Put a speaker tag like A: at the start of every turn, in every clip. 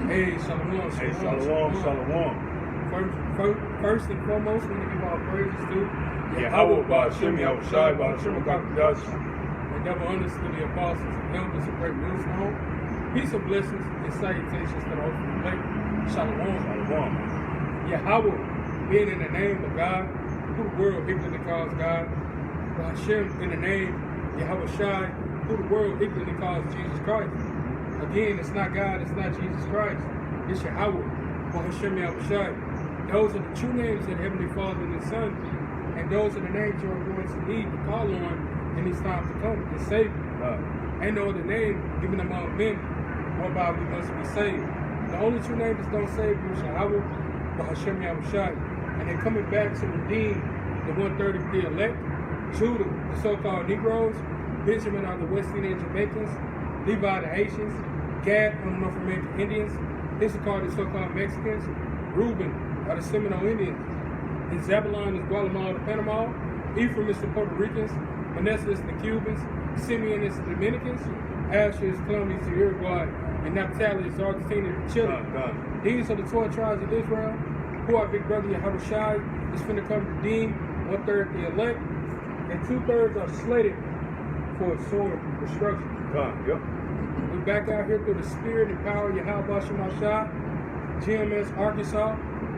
A: Hey, shalom, shalom,
B: Hey, shalom, shalom.
A: First and foremost, we need to give our praises to
B: Yahweh, Ba'ashem, Yahushai, Ba'ashem, Kakadash.
A: and double honors to the apostles and elders of Great Millstone. Peace and blessings and salutations to the ultimate plate. Shalom.
B: Shalom.
A: Yahweh, being in the name of God, who the world ignorantly calls God. Ba'ashem, in the name Yahweh Shai, who the world ignorantly calls Jesus Christ. Again, it's not God, it's not Jesus Christ. It's Yahweh, Ba'ashem Yahweh Shai. Those are the true names of the Heavenly Father and His Son. And those are the names you are going to need to call on in these times to come to save you. Ain't no other name given among men whereby we must be saved. The only true name that's going to save you is Yahweh, Ba'ashem Yahweh Shai. And they're coming back to redeem the 1/3 of the elect, Judah, the so-called Negroes, Benjamin are the West Indian Jamaicans, Levi the Haitians, Gad are the North American Indians, Issachar the so-called Mexicans, Reuben are the Seminole Indians, and Zebulon is Guatemala to Panama, Ephraim is the Puerto Ricans, Manasseh is the Cubans, Simeon is the Dominicans, Asher is Colombia to Uruguay, and Naphtali is Argentina to Chile. These are the 12 tribes of Israel, who our big brother Yahweh Shai is finna come redeem 1/3 the elect, and 2/3 are slated for sword destruction.
B: Yep.
A: We back out here through the spirit and power of Yahweh Ba'ashem Shai, GMS Arkansas,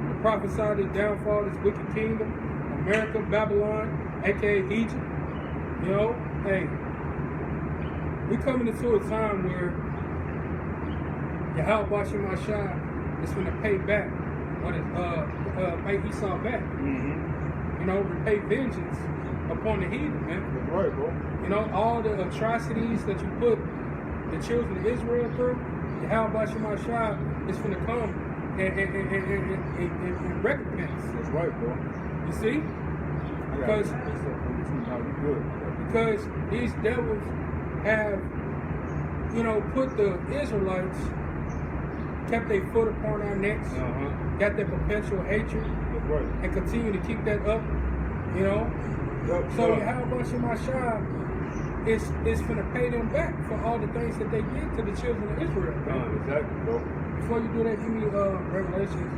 A: the prophesied the downfall of this wicked kingdom, America, Babylon, aka Egypt. You know, hey, we coming into a time where Yahweh Ba'ashem Shai is going to pay back what it pay Esau back. You know, repay vengeance upon the heathen, man.
B: That's right, bro.
A: You know, all the atrocities that you put the children of Israel through, Yahweh Ba'ashem Shai is going to come and recompense.
B: That's right, bro.
A: You see? Because these devils have, you know, put the Israelites, kept their foot upon our necks, got that perpetual hatred, and continue to keep that up, you know. So Yahweh Ba'ashem Shai is going to pay them back for all the things that they did to the children of Israel.
B: Exactly, bro.
A: Before you do that, give me Revelations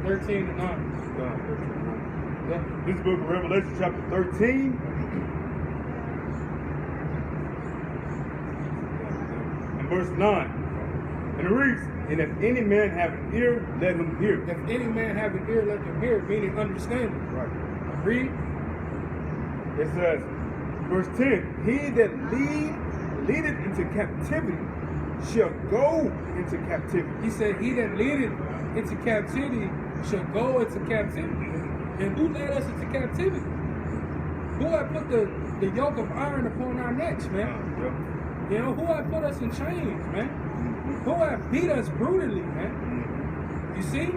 A: 13 to 9.
B: Yeah. This book of Revelation, chapter 13. And verse 9. And it reads, and if any man have an ear, let him hear.
A: If any man have an ear, let him hear, meaning understanding.
B: Right.
A: Read.
B: It says, verse 10, he that leadeth into captivity shall go into captivity.
A: He said, he that leadeth into captivity shall go into captivity. And who led us into captivity? Who had put the yoke of iron upon our necks, man? You know, who had put us in chains, man? Who had beat us brutally, man? You see?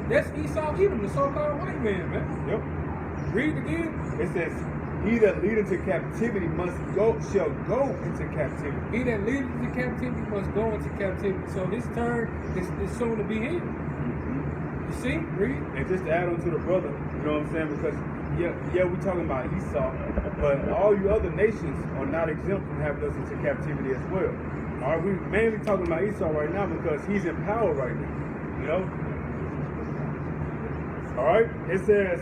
A: That's Esau Edom, the so-called white man, man.
B: Yep.
A: Read again.
B: It says, he that leadeth into captivity shall go into captivity.
A: He that leadeth into captivity must go into captivity. So this turn is soon to be here. You see? Read.
B: And just to add on to the brother, you know what I'm saying? Because, yeah, we're talking about Esau, but all you other nations are not exempt from having us into captivity as well. All right, we're mainly talking about Esau right now because he's in power right now, you know? All right? It says,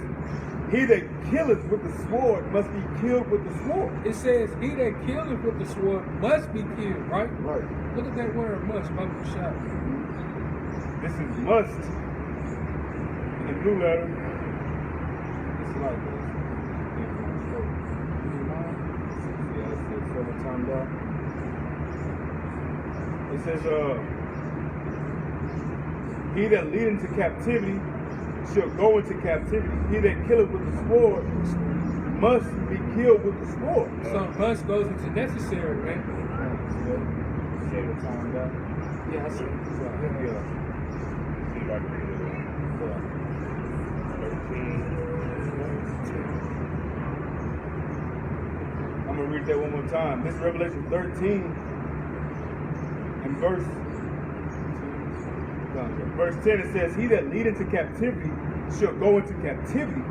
B: he that killeth with the sword must be killed with the sword.
A: It says, he that killeth with the sword must be killed, right?
B: Right.
A: Look at that word must, Bible shot.
B: This is must. In the blue letter. It's like this. It says, he that lead into captivity shall go into captivity. He that killeth with the sword must be killed with the sword.
A: So must goes into necessary, right?
B: Save the time down.
A: Yeah, I see.
B: See if I can get it. 13. I'm going to read that one more time. This is Revelation 13 and verse 10. It says, he that lead into captivity shall go into captivity,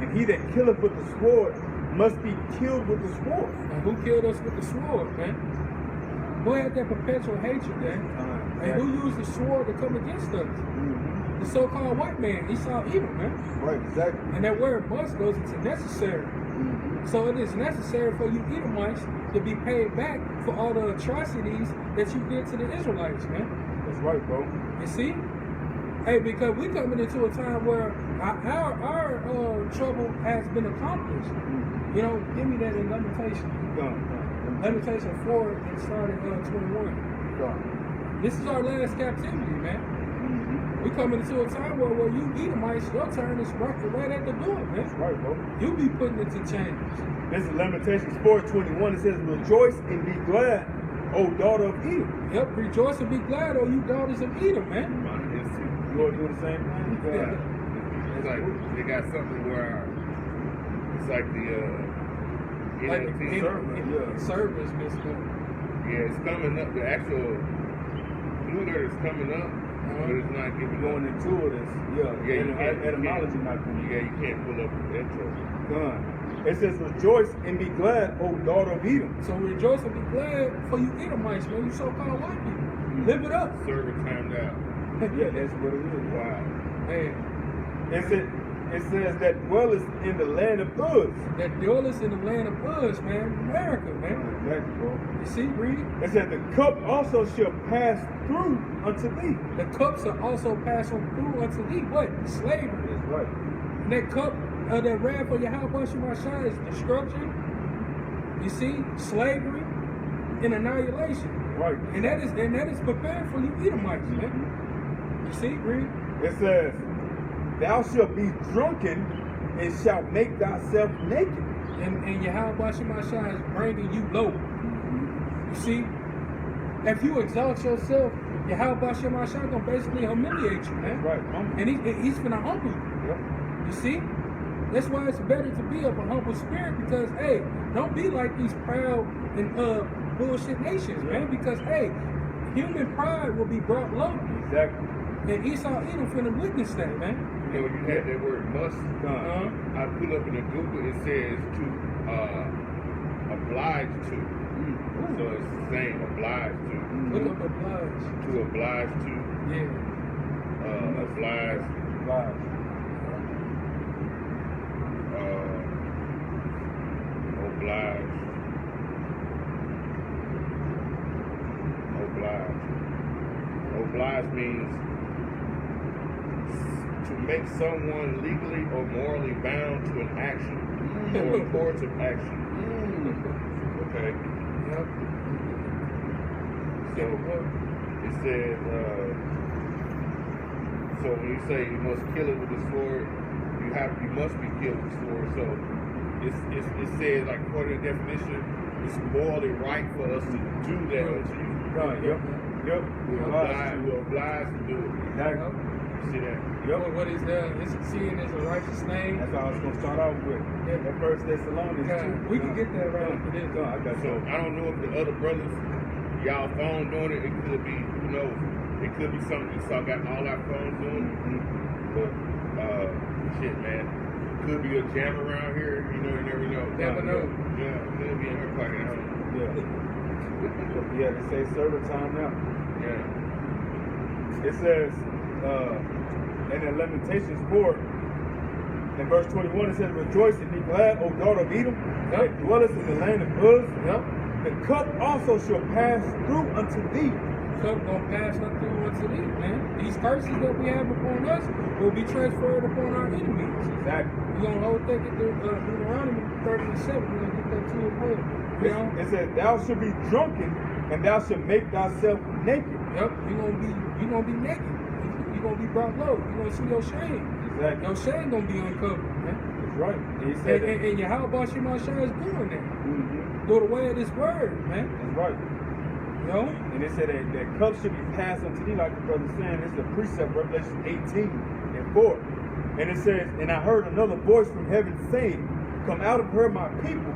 B: and he that killeth with the sword must be killed with the sword.
A: And who killed us with the sword, man? Who had that perpetual hatred, man? And who used the sword to come against us? The so-called white man, Esau Edom, man.
B: Right, exactly.
A: And that word must goes into necessary. So it is necessary for you Edomites to be paid back for all the atrocities that you did to the Israelites, man.
B: That's right, bro.
A: You see? Hey, because we coming into a time where our trouble has been accomplished. You know, give me that in Lamentation. Lamentation 4 and starting 21. This is our last captivity, man. We coming into a time where you Edomites, your turn is right at the door, man.
B: That's right, bro.
A: You be putting it to change.
B: This is Lamentations 4:21. It says, "Rejoice and be glad, O daughter of Edom."
A: Yep, rejoice and be glad, O you daughters of Edom, man.
B: You want to do the same thing?
C: Yeah. It's like they got something where it's like the
A: Like
C: NLT
A: service missed up.
C: Yeah, it's coming up. The actual blue letter is coming up, but it's not giving
B: Going
C: up.
B: into it is, etymology not coming.
C: Yeah, you can't pull up the intro.
B: Done. It says, "Rejoice and be glad, O daughter of Edom."
A: So rejoice and be glad for you Edomites, man, you so-called white people. Live it up.
C: Server timed out.
B: Yeah, that's what it is.
C: Wow.
A: Man,
B: It says that dwelleth in the land of Uz.
A: that dwelleth in the land of Uz, man, America, man.
B: Exactly, bro.
A: You see, read it.
B: It said, "The cup also shall pass through unto thee."
A: The cups are also passed on through unto thee. What? Slavery.
B: That's right.
A: And that cup, that ran for Yahweh Shemashah is destruction. You see, slavery and annihilation.
B: Right.
A: And that is prepared for you Edomites, man. You see, read.
B: It says, "Thou shalt be drunken and shalt make thyself naked."
A: And Yahweh Shemashah is bringing you low. You see, if you exalt yourself, Yahweh Shemashah gonna basically humiliate you, man.
B: Right.
A: And he's gonna humble you.
B: Yep.
A: You see? That's why it's better to be of a humble spirit because, hey, don't be like these proud and bullshit nations, man. Because, hey, human pride will be brought low.
B: Exactly.
A: And Esau Edom finna witness that, man.
C: You know, you had that word "must." I put up in the Google. It says to oblige to. So it's the same. Oblige to.
A: Look up oblige.
C: To oblige to.
A: Yeah.
C: Oblige. Oblige. Oblige means to make someone legally or morally bound to an action or a course of action. Okay.
A: Yep.
C: So it says, so when you say you must kill it with the sword, you must be killed with the sword. So it says, like according to the definition, it's morally right for us to do that unto you.
B: Yep.
C: We're obliged to do it.
B: Exactly.
C: You see that?
A: Yep. What is that? It's seeing as a righteous name.
B: That's all I was gonna start off with.
A: Yeah.
B: That First Thessalonians
A: God,
B: 2.
A: we can get that right after this.
B: I got
C: So I don't know if the other brothers, y'all phone doing it. It could be, who knows? It could be something Esau got all our phones doing. But shit, man. Could be a jam around here. You know, you never know.
A: Never know.
C: Yeah, they'll be in her pocket.
B: Yeah, they say server time now.
C: Yeah.
B: It says in Lamentations 4, in verse 21, it says, "Rejoice and be glad, O daughter of Edom, that dwellest in the land of Uz.
A: Yep.
B: The cup also shall pass through unto thee."
A: Cup gonna pass up through unto thee, man. These curses that we have upon us will be transferred upon our enemies.
B: Exactly.
A: We're gonna hold that to Deuteronomy 30:7. We're gonna get that to it well. You know?
B: It says, "Thou shalt be drunken, and thou shalt make thyself naked."
A: Yep. You're gonna be naked. You're gonna be brought low. You're gonna see your shame.
B: Exactly.
A: Your shame gonna be uncovered, man.
B: That's right. And he said,
A: And Yahweh Shemashah is doing that. Through the way of this word, man.
B: that's right.
A: You know?
B: And it said that cup should be passed unto thee, like the brother saying. This is a precept, Revelation 18:4. And it says, "And I heard another voice from heaven saying, Come out of her, my people,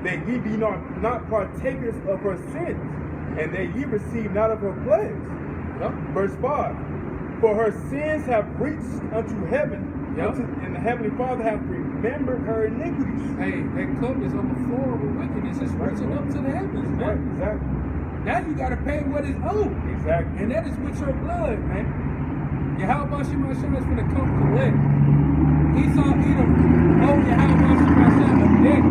B: that ye be not partakers of her sins, and that ye receive not of her plagues."
A: Yep.
B: Verse 5. "For her sins have reached unto heaven,
A: Yep.
B: and the heavenly Father hath remembered her iniquities."
A: Hey, that cup is overflowing with wickedness. It's reaching up to the heavens,
B: Right,
A: man.
B: exactly.
A: Now you gotta pay what is owed.
B: Exactly.
A: And that is with your blood, man. Yahweh Shemashah is gonna come collect. Esau Edom owe Yahweh Shemashah a debt.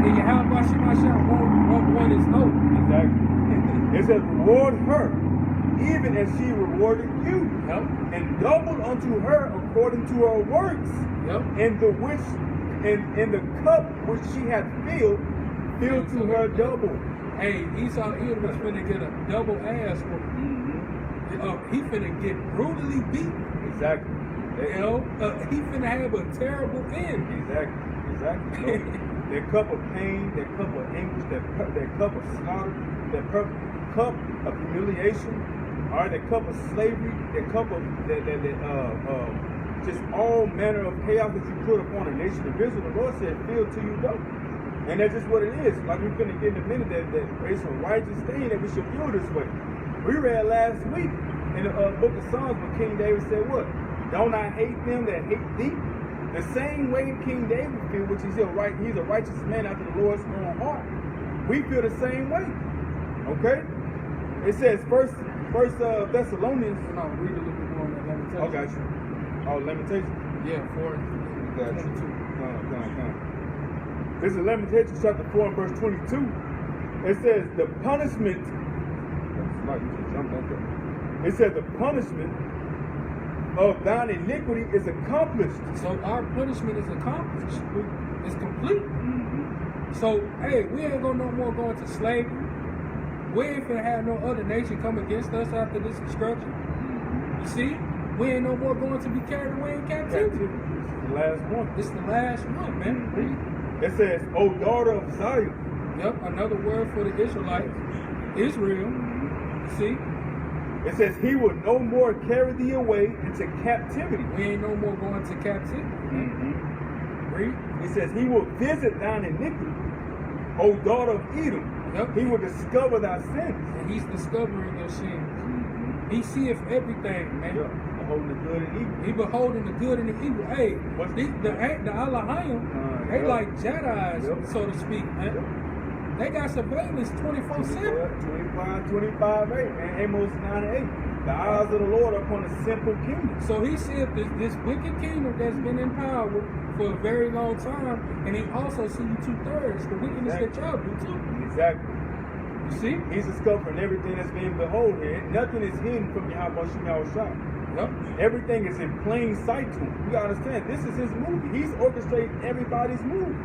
A: And Yahweh Shemashah won't want his owed.
B: Exactly. It says, reward her, even as she rewarded you.
A: Yep.
B: And double unto her according to her works.
A: Yep.
B: And the cup which she had filled to her double.
A: Hey, Esau Edom is finna get a double ass whooping. He finna get brutally beat.
B: Exactly.
A: You know, he finna have a terrible end.
B: Exactly. So, that cup of pain, that cup of anguish, that cup of slaughter, that cup of humiliation, all right, that cup of slavery, that cup of just all manner of chaos that you put upon a nation of Israel. The Lord said, "Fill to you double." And that's just what it is. Like we're going to get in a minute, that it's a righteous thing that we should feel this way. We read last week in the book of Psalms where King David said, what? Don't I hate them that hate thee? The same way King David feels, which he's a righteous man after the Lord's own heart. We feel the same way. Okay? It says, First Thessalonians.
A: No, read a little bit more on that Lamentation.
B: Oh, got you. Oh, Lamentation?
A: Yeah, 4.
B: Got you. Come. This is Lamentations chapter 4 and verse 22. It says, the punishment. It says, the punishment of thine iniquity is accomplished.
A: So our punishment is accomplished. It's complete. So, hey, we ain't gonna no more go into slavery. We ain't finna have no other nation come against us after this destruction. You see? We ain't no more going to be carried away in captivity.
B: This is the last one.
A: This is the last one, man.
B: It says, O daughter of Zion.
A: Yep, another word for the Israelites. Israel. See?
B: It says, he will no more carry thee away into captivity.
A: We ain't no more going to captivity. Read.
B: It says, he will visit thine iniquity. O daughter of Edom.
A: Yep.
B: He will discover thy sins.
A: And he's discovering your sins. He seeth everything, man.
B: Yeah. Beholding the good and evil.
A: He beholding the good and the evil. Hey, the Allahayim, they like Jedi's, so to speak, man. They got surveillance 24/7.
B: 25, 8, man. Amos 9:8. The eyes of the Lord upon a simple kingdom.
A: So he said this wicked kingdom that's been in power for a very long time, and he also see you 2/3, the wickedness that y'all do too.
B: Exactly.
A: You see?
B: He's discovering everything that's being beholden here. Nothing is hidden from Yahweh Shemashah.
A: Yep.
B: Everything is in plain sight to him. You gotta understand, this is his movie. He's orchestrating everybody's movie.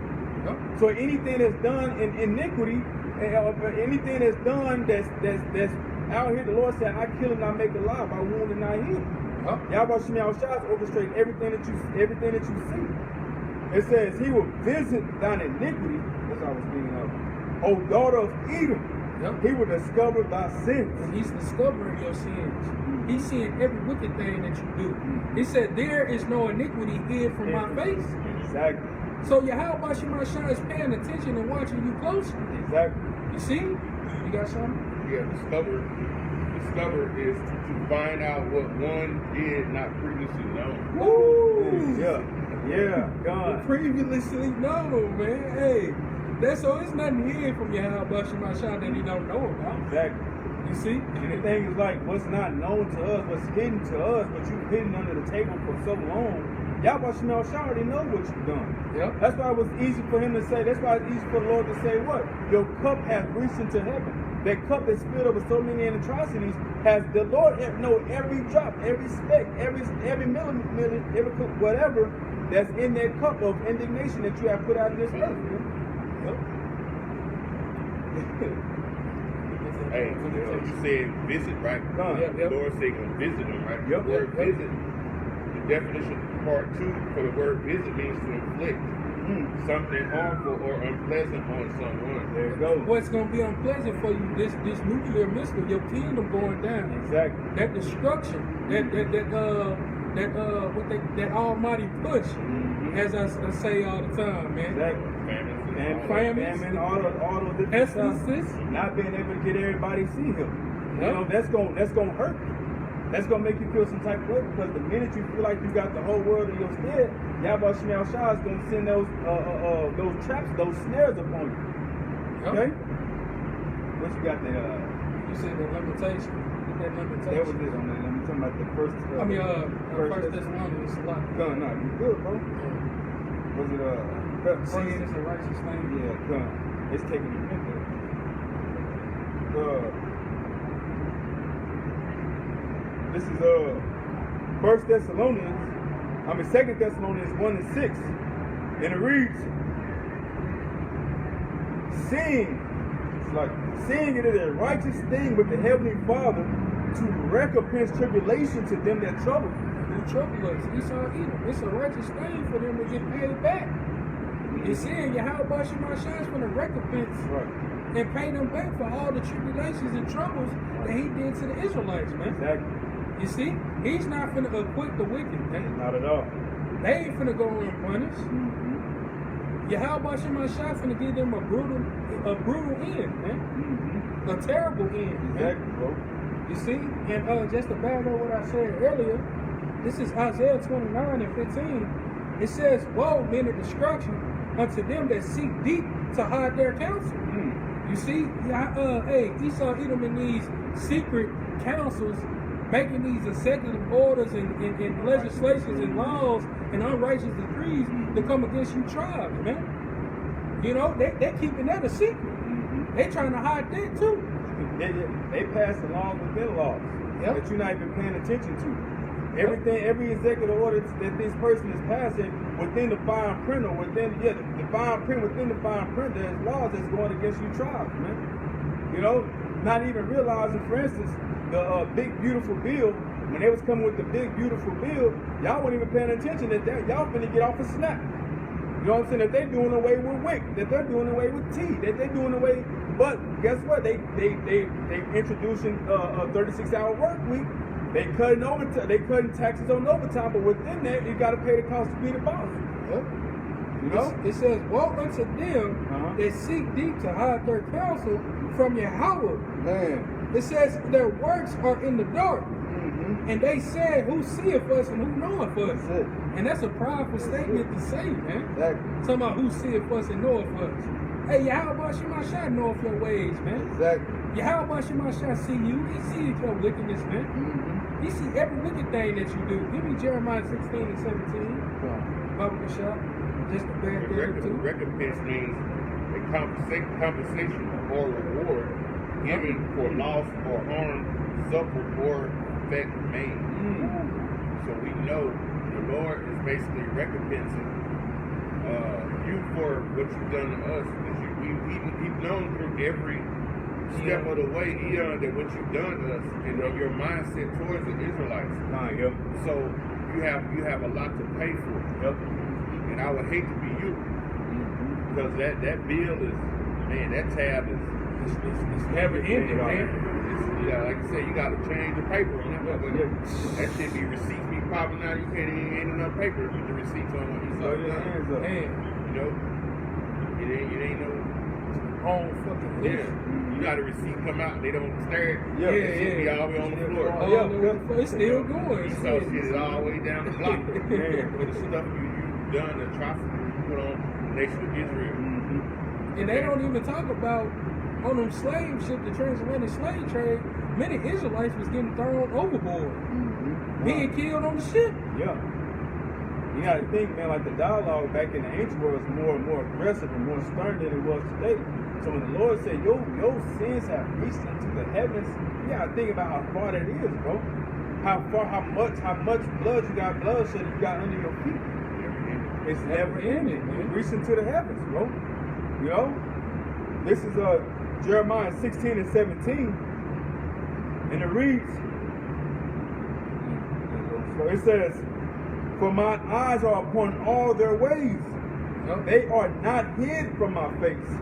A: Yep.
B: So anything that's done in iniquity, anything that's done that's out here, the Lord said, I kill and I make alive, I wound and I heal.
A: Yep.
B: Yahweh Shemashah is orchestrating everything that you see. It says, he will visit thine iniquity, as I was thinking of. O daughter of Edom,
A: Yep.
B: he will discover thy sins.
A: And he's discovering your sins. He's seeing every wicked thing that you do. He said, there is no iniquity hid from my face.
B: Exactly.
A: So Yahweh Shemashah is paying attention and watching you closely.
B: Exactly.
A: You see? You got something?
C: Yeah, discover is to find out what one did not previously know.
A: Woo!
B: Yeah, God.
A: Previously known, man. Hey, that's so it's nothing hid from Yahweh Shemashah that he don't know about.
B: Exactly.
A: You see?
B: And the thing is like, what's not known to us, what's hidden to us, but you've hidden under the table for so long, Yahweh Shemashah already know what you've done.
A: Yep.
B: That's why it was easy for him to say, that's why it's easy for the Lord to say what? Your cup has reached into heaven. That cup that's filled over so many atrocities has the Lord know every drop, every speck, every millimeter, every whatever that's in that cup of indignation that you have put out in this earth. Yep.
C: Hey, you said visit, right?
B: Yep.
C: The Lord said gonna visit them, right?
B: Yep.
C: The word visit, the definition part 2 for the word visit means to inflict something harmful or unpleasant on someone.
B: There you go.
A: What's going to be unpleasant for you, this nuclear missile, your kingdom going down.
B: Exactly.
A: That destruction, that almighty push, as I say all the time, man.
B: Exactly. Famine, all those different
A: pestilences,
B: not being able to get everybody to see him. You
A: Yep.
B: know, that's gonna hurt. That's gonna make you feel some type of way, because the minute you feel like you got the whole world in your stead, Yahweh Shemashah is gonna send those traps, those snares upon you.
A: Yep.
B: Okay? What you got there?
A: said that limitation. Get that limitation.
B: That was it on that. I'm talking about the first.
A: First Thessalonians, it's a lot.
B: No, you good, bro. Was it
A: Sin is a righteous thing.
B: Yeah, done. It's taking a minute. This is 1 Thessalonians. 2 Thessalonians 1:6, and it reads, seeing it is a righteous thing with the heavenly Father to recompense tribulation to them that trouble you.
A: Who trouble us? Esau Edom. It's a righteous thing for them to get paid back. It's saying Yahweh Shemashah is going to recompense
B: Right.
A: and pay them back for all the tribulations and troubles that he did to the Israelites, man.
B: Exactly.
A: You see, he's not finna acquit the wicked, man.
B: Not at all.
A: They ain't finna go unpunished.
B: Mm-hmm.
A: Yahweh Shemashah finna give them a brutal end, man.
B: Mm-hmm.
A: A terrible end, man.
B: Exactly, bro.
A: You see, and just to back up what I said earlier, this is Isaiah 29:15. It says, "Woe, men of destruction, unto them that seek deep to hide their counsel." You see, Esau Edom in these secret councils, making these executive orders and legislations and laws and unrighteous decrees to come against you tribes, man. You know, they keeping that a secret.
B: Mm-hmm.
A: They trying to hide that too.
B: They pass laws within laws
A: Yep.
B: that you're not even paying attention to. Every executive order that this person is passing within the fine print or within the fine print within the fine print, there's laws that's going against you tribes, man. You know, not even realizing, for instance, the big beautiful bill. When they was coming with the big beautiful bill, y'all weren't even paying attention that y'all finna get off a snap. You know what I'm saying? That they're doing away with WIC, that they're doing away with T, that they're doing away. But guess what? They introducing a 36-hour work week. They cutting overtime. They cutting taxes on overtime. But within that, you got to pay the cost to be the boss.
A: Yep.
B: You know?
A: It says, "Woe unto them that seek deep to hide their counsel from Yahweh."
B: Man.
A: It says their works are in the dark.
B: Mm-hmm.
A: And they said, "Who seeth us and who knoweth us?"
B: That's it.
A: And that's a powerful statement to say, man.
B: Exactly.
A: Talking about who seeth us and knoweth us. Hey, Yahweh Shemashah knoweth your ways, man.
B: Exactly.
A: Yahweh Shemashah see you. He sees your wickedness, man.
B: Mm-hmm.
A: He see every wicked thing that you do. Give me Jeremiah 16:17. Bible Shop. Just a bad day or two.
C: Recompense means a compensation or reward given for loss or harm suffered or effect made. So we know the Lord is basically recompensing you for what you've done to us. He's known through every step of the way, that what you've done to us and your mindset towards the Israelites.
B: Yep.
C: So you have a lot to pay for.
B: Yep.
C: And I would hate to be you. Because that bill is, man, that tab is
A: It's never ending, man.
C: Like I said, you got to change the paper on that motherfucker. That shit be receipts be popping out. You can't even ain't enough paper to put the receipts on what you saw.
B: Throw your hands up.
A: Man,
C: You know, it ain't no.
A: wrong fucking
C: Yeah, you got a receipt come out and they don't stare.
B: Yeah,
C: That shit be all the way on the floor.
A: Oh, yeah, it's still going.
C: You saw shit all the way down the block. For the stuff you done, the atrocity you put on the nation of Israel.
B: Mm-hmm.
A: And they don't even talk about on them slave ship, the transatlantic slave trade. Many Israelites was getting thrown overboard, being killed on the ship.
B: Yeah. You gotta think, man, like the dialogue back in the ancient world was more and more aggressive and more stern than it was today. So when the Lord said, your sins have reached into the heavens, you gotta think about how far that is, bro. How much bloodshed you got under your feet. It's never ending. It's reaching to the heavens, bro. You know? This is Jeremiah 16:17. And it reads, it says, "For mine eyes are upon all their ways. They are not hid from my face.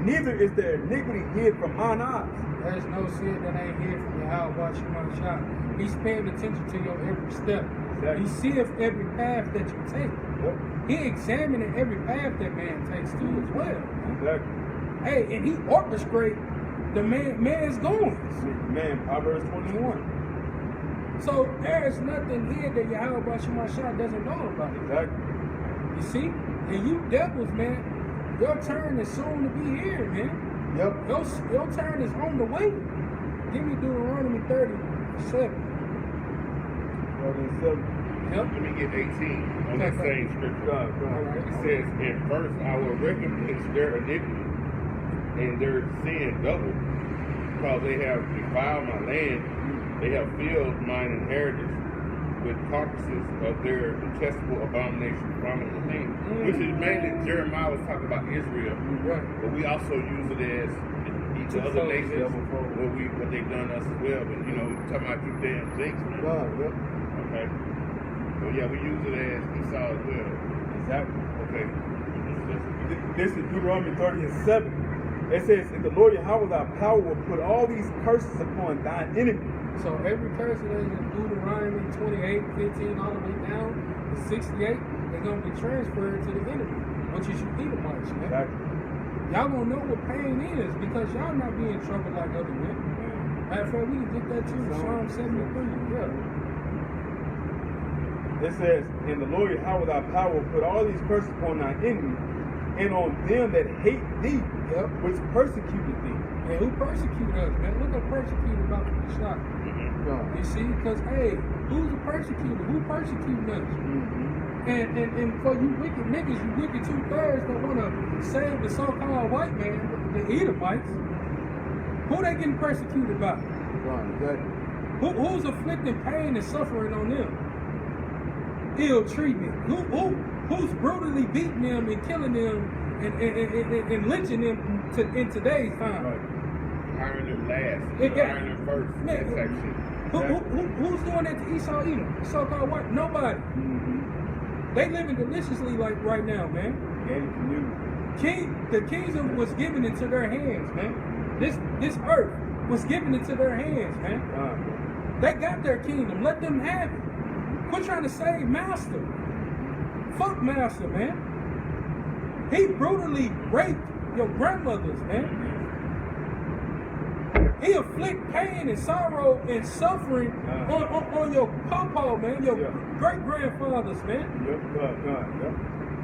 B: Neither is their iniquity hid from mine eyes."
A: There's no sin that ain't hid from Yahweh Shemashah. He's paying attention to your every step.
B: Exactly.
A: He seeth every path that you take.
B: Yep.
A: He examining every path that man takes too as well.
B: Exactly.
A: Hey, and he orchestrate the man's goings.
B: Man, Proverbs 21.
A: So there is nothing here that Yahweh Shemashah doesn't know about.
B: Exactly.
A: You see? And you devils, man, your turn is soon to be here, man.
B: Yep.
A: Your turn is on the way. Give me Deuteronomy 30:7. Yep.
C: Let me get 18 on that
A: Okay.
C: same scripture. It says, "And first I will recompense their iniquity and their sin double, because they have defiled my land, they have filled mine inheritance with carcasses of their detestable abominable things." Which is mainly, Jeremiah was talking about Israel,
A: Right.
C: but we also use it as each other nations, what they've done to us as well. But you know, we're talking about you damn things, man. Okay. So yeah, we use it as Esau as well.
B: Exactly.
C: Okay.
B: This is Deuteronomy 30:7. It says, "And the Lord Yahweh thy power will put all these curses upon thine enemy."
A: So every curse that is in Deuteronomy 28:15 all the way down to 68, they're gonna be transferred to the enemy, which is you Edomites, man.
B: Exactly.
A: Y'all gonna know what pain is because y'all not be in trouble like other men. Matter of fact, we can get that too. Psalm 73. Yeah.
B: It says, "And the Lord Yahweh thy power will put all these curses upon thine enemy, and on them that hate thee,
A: Yep.
B: which persecuted thee."
A: And who persecuted us, man? Look at persecuted about to be shot. You see, because hey, who's the persecutor? Who persecuting us? And for you wicked niggas, you wicked 2/3 that want to save the so-called white man, the Edomites, who they getting persecuted by? Who's inflicting pain and suffering on them? Ill treatment. Who's brutally beating them and killing them and lynching them in today's time?
C: Hiring them last,
A: Yeah.
C: hiring them first,
A: Man,
C: that type shit.
A: Who's doing that to Esau Edom? The so-called white? Nobody. They living deliciously like right now, man. The kingdom was given into their hands, man. This earth was given into their hands, man. They got their kingdom. Let them have it. Quit trying to save Master. Fuck Master, man. He brutally raped your grandmothers, man. He inflict pain and sorrow and suffering on your papa, man, your great-grandfathers, man.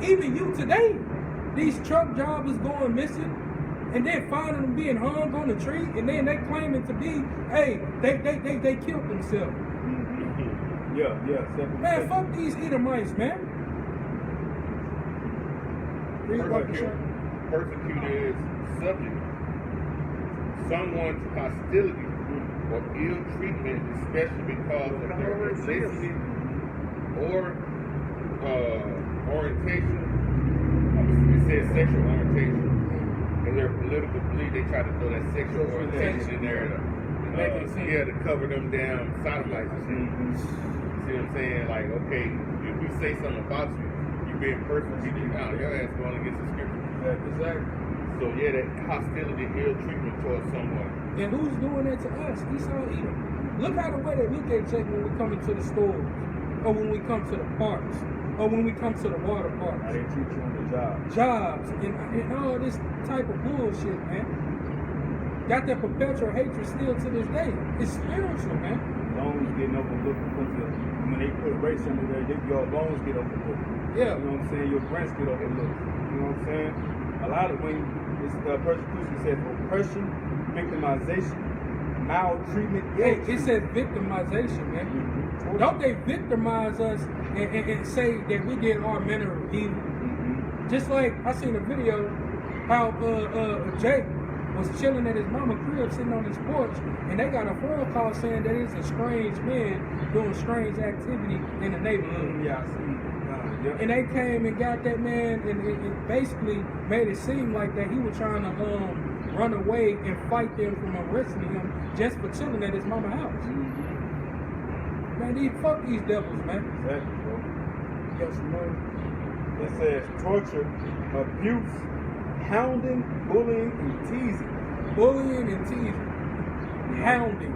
A: Even you today, these truck drivers going missing, and then finding them being hung on a tree, and then they claiming to be, hey, they killed themselves. Man, fuck these Edomites, man.
C: Persecutor is subject someone's hostility or ill treatment, especially because of their ethnicity or orientation. It says sexual orientation. And their political belief, they try to throw that sexual orientation in there to cover them down sodomites and shit. See what I'm saying? Like, okay, if we say something about you, you're being persecuted now. Your ass going against the scripture.
A: Exactly.
C: So yeah, that hostility, ill treatment towards someone.
A: And who's doing that to us? Esau Edom. Look how the way they look at Jake when we come into the stores, or when we come to the parks, or when we come to the water parks.
B: How they treat you on the job.
A: Jobs and all this type of bullshit, man. Got that perpetual hatred still to this day. It's spiritual, man.
B: Loans getting overlooked because when they put race under there, your loans get overlooked.
A: Yeah.
B: You know what I'm saying? Your grants get overlooked. You know what I'm saying? A lot of when it's persecution says oppression, victimization, maltreatment.
A: Hey, it says victimization, man. Don't they victimize us and say that we get all manner of evil? Just like I seen a video how Jake was chilling at his mama's crib sitting on his porch, and they got a phone call saying that it's a strange man doing strange activity in the neighborhood.
B: Yeah, I see.
A: And they came and got that man and basically made it seem like that he was trying to run away and fight them from arresting him just for chilling at his mama's house. Man, fuck these devils, man.
B: Exactly, bro.
A: Yes, Lord.
B: It says torture, abuse, hounding, bullying, and teasing.
A: Bullying and teasing. Hounding.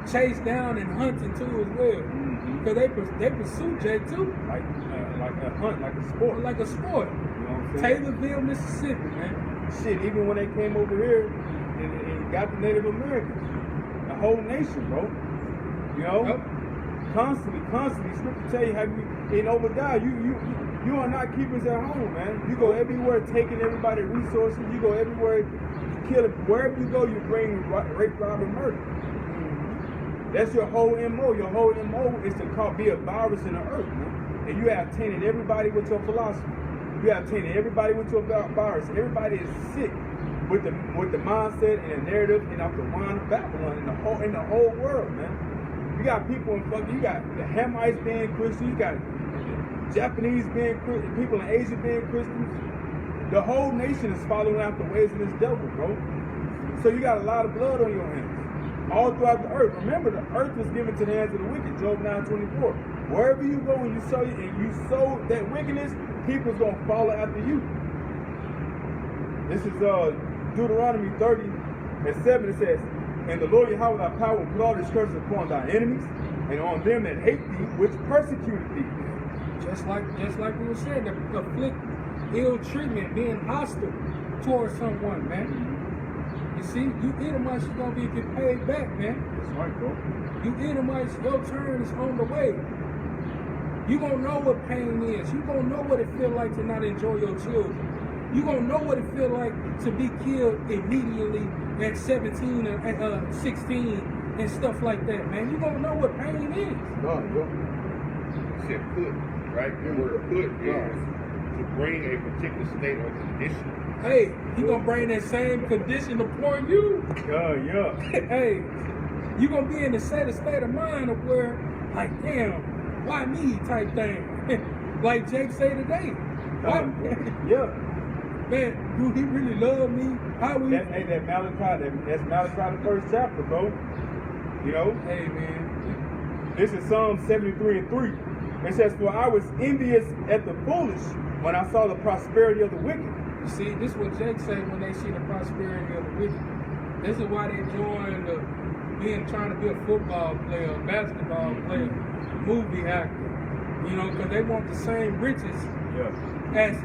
A: Chased down and hunting too as well. Because they pursue Jake too.
B: Like a hunt, like a sport.
A: Like a sport.
B: You know what I'm saying?
A: Taylorville, Mississippi, man.
B: Shit, even when they came over here and got the Native Americans, the whole nation, bro. You know?
A: Yep.
B: Constantly. Scripture tell you how in Obadiah, you are not keepers at home, man. You go everywhere taking everybody's resources. You go everywhere killing. Wherever you go, you bring rape, rob, and murder. That's your whole MO. Your whole MO is to be a virus in the earth, man. And you have tainted everybody with your philosophy. You have tainted everybody with your virus. Everybody is sick with the mindset and the narrative and off the wine of Babylon in the whole world, man. You got people you got the Hamites being Christians, you got Japanese being Christians, people in Asia being Christians. The whole nation is following after the ways of this devil, bro. So you got a lot of blood on your hands. All throughout the earth. Remember, the earth was given to the hands of the wicked, Job 9:24. Wherever you go and you sow that wickedness, people's gonna follow after you. This is Deuteronomy 30:7. It says, "And the Lord Yahweh thy power will put all his curses upon thy enemies, and on them that hate thee, which persecuted thee."
A: Just like we were saying, to afflict ill treatment, being hostile towards someone, man. You see, you Edomites, you're gonna get paid back, man.
B: That's right, bro.
A: You Edomites, your turn is on the way. You gonna know what pain is. You gonna know what it feel like to not enjoy your children. You gonna know what it feel like to be killed immediately at 17 or 16 and stuff like that, man. You gonna know what pain is.
B: God, bro.
C: Said put, right? The word put is to bring a particular state or condition.
A: Hey, he gonna bring that same condition upon you.
B: Yeah.
A: Hey, you gonna be in the state of mind of where, like, damn, why me type thing. Like Jake say today. Why?
B: Yeah.
A: Man, do he really love me? How we?
B: That's Malachi, the first chapter, bro. You know?
A: Hey, man.
B: This is Psalm 73:3. It says, "For I was envious at the foolish when I saw the prosperity of the wicked."
A: You see, this is what Jake say when they see the prosperity of the wicked. This is why they join trying to be a football player, a basketball player, movie actor. You know, because they want the same riches as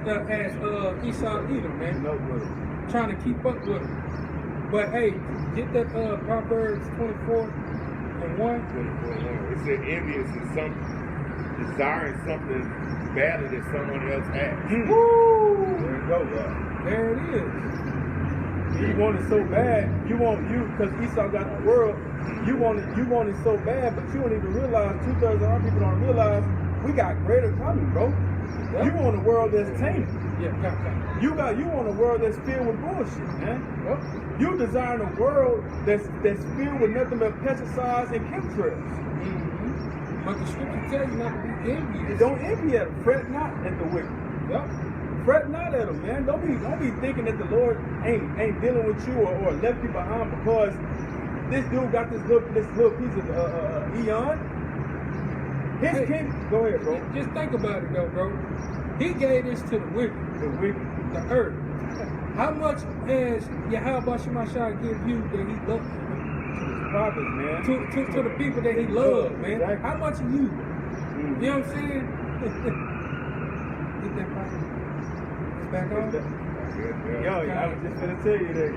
A: Esau Edom, man.
B: No, brother.
A: Trying to keep up with them. But hey, get that Proverbs 24:1.
C: 24:1. It said envious is desiring something badly that someone else has.
B: Woo! There you go, bro.
A: There it is.
B: You want it so bad, because Esau got the world, you want it so bad, but you don't even realize, 2/3 of our people don't realize, we got greater coming, bro.
A: Yep.
B: You want a world that's tainted.
A: Yeah, come.
B: You want a world that's filled with bullshit, man.
A: Yep.
B: You design a world that's filled with nothing but pesticides and chemtrails.
A: Mm-hmm. But the scripture tells you not to be envious.
B: Don't envy at them. Fret not at the wicked.
A: Yep.
B: Fret not at them, man. Don't be thinking that the Lord ain't dealing with you or left you behind because this dude got this little piece of Eon. His king. Go ahead, bro.
A: Just think about it, though, bro. He gave this to the wicked, the earth. How much has Yahweh Shemashah give you that he loves you?
B: Fathers, man.
A: To the people that he loves, man.
B: Exactly.
A: How much are you? You know what I'm saying? Get that problem. It's back on?
B: Yo, I was just gonna tell you that.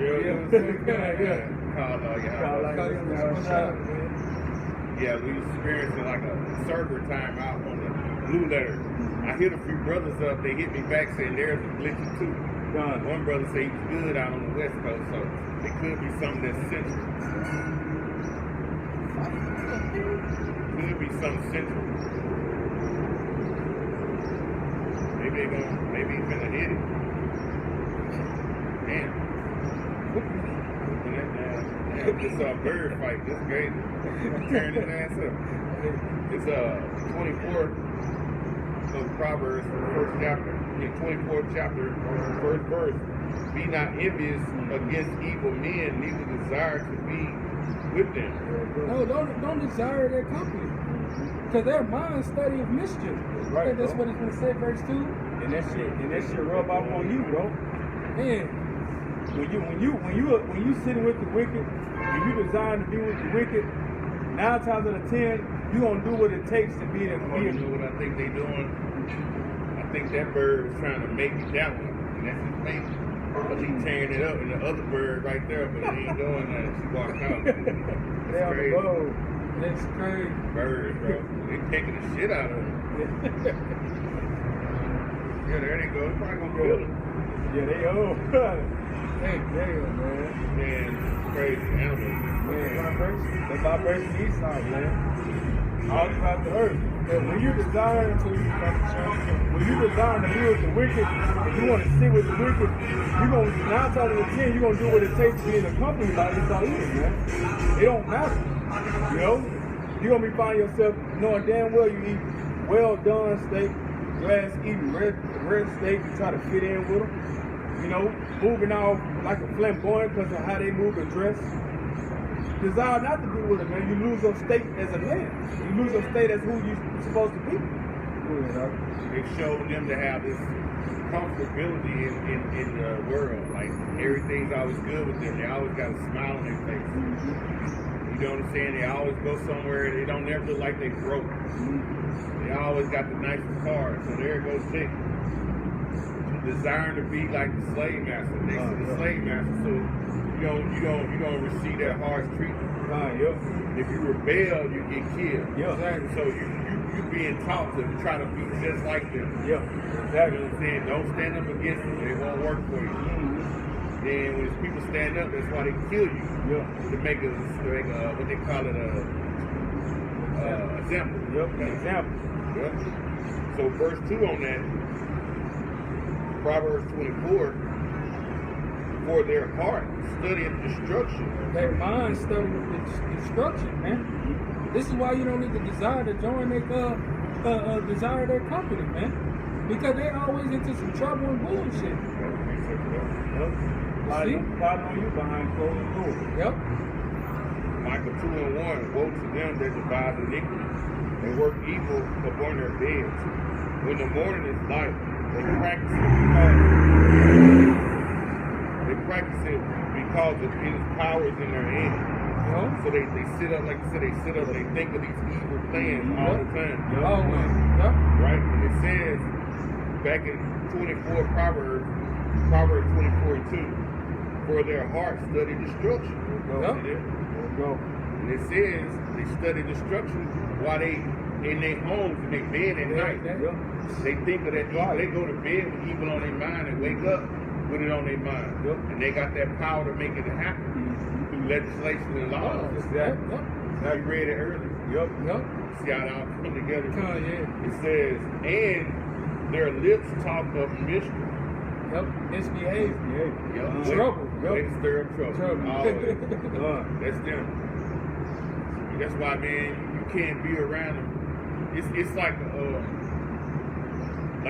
C: Yeah, we experiencing like a server timeout on the blue letter. I hit a few brothers up, they hit me back saying there's a glitch too. One brother said he's good out on the West Coast, so it could be something that's central. Could be something central. Maybe he's gonna hit it. Damn. It's a bird fight. This great. Tearing his ass up. It's 24 of Proverbs, first chapter. In 24th chapter, first verse. Be not envious against evil men, neither desire to be with them.
A: No, don't desire their company. Because their mind study of mischief.
B: Right,
A: That's
B: bro.
A: what it's going to say, verse 2.
B: And that shit rub off on you, bro.
A: Man,
B: When you sitting with the wicked, and you design to be with the wicked, 9 times out of 10, you gonna do what it takes to be there.
C: You know what I think they doing? I think that bird is trying to make it that one. And that's his mate. But he tearing it up, and the other bird right there, but he ain't doing that. She walked out.
B: They
C: That's
B: on the
C: crazy.
B: road.
A: that's crazy.
C: Birds, bro. They taking the shit out of him. Yeah, there they go. They're probably gonna kill him.
B: Yeah, they old.
A: Hey, damn, man.
C: Man, crazy animals.
B: Man, the vibration east side, man. All throughout the earth. And when you desire to be with the wicked, if you want to sit with the wicked, you're going to, 9 times out of 10, you're going to do what it takes to be in a company like this out here, man. It don't matter. You know? You're going to be finding yourself knowing damn well you eat well done steak, grass eating red steak to try to fit in with them. You know, moving off like a flamboyant because of how they move and dress. Desire not to be with it, man. You lose your state as a man. You lose your state as who you're supposed to be.
C: They showed them to have this comfortability in the world. Like everything's always good with them. They always got a smile on their face. You know what I'm saying? They always go somewhere. They don't never look like they broke. They always got the nicest cars. So there goes Jake. Desiring to be like the slave master, next to the slave master, so you don't receive that harsh treatment. If you rebel, you get killed.
B: Exactly.
C: So you being taught to try to be just like them.
B: Exactly.
C: You know what I'm saying? Don't stand up against them; they won't work for you. Then when people stand up, that's why they kill you. To make a what they call it example.
B: An example.
C: So verse 2 on that. Proverbs 24, for their heart studieth destruction.
A: Their mind study destruction, man. This is why you don't need to desire to join desire their company, man. Because they're always into some trouble and bullshit.
B: Plotting on you behind closed doors.
A: Yep.
C: Micah 2:1, woe to them that devise iniquity and work evil upon their beds. When the morning is light, they practice it because of his powers in their hand. So they sit up, like you said, they sit up and they think of these evil plans all the time.
A: Always. Yep.
C: Right? And it says back in 24 Proverbs 24:2, for their hearts study destruction. And it says they study destruction while they in their homes and they bed at night. They think of that evil. They go to bed with evil on their mind and wake up with it on their mind. And they got that power to make it happen through legislation and laws.
B: Exactly.
C: Now you read it earlier. See how it all come together. It says, and their lips talk of mischief.
A: Misbehave.
C: Trouble. They stir up trouble. Always. That's them. That's why, man, you can't be around them. It's like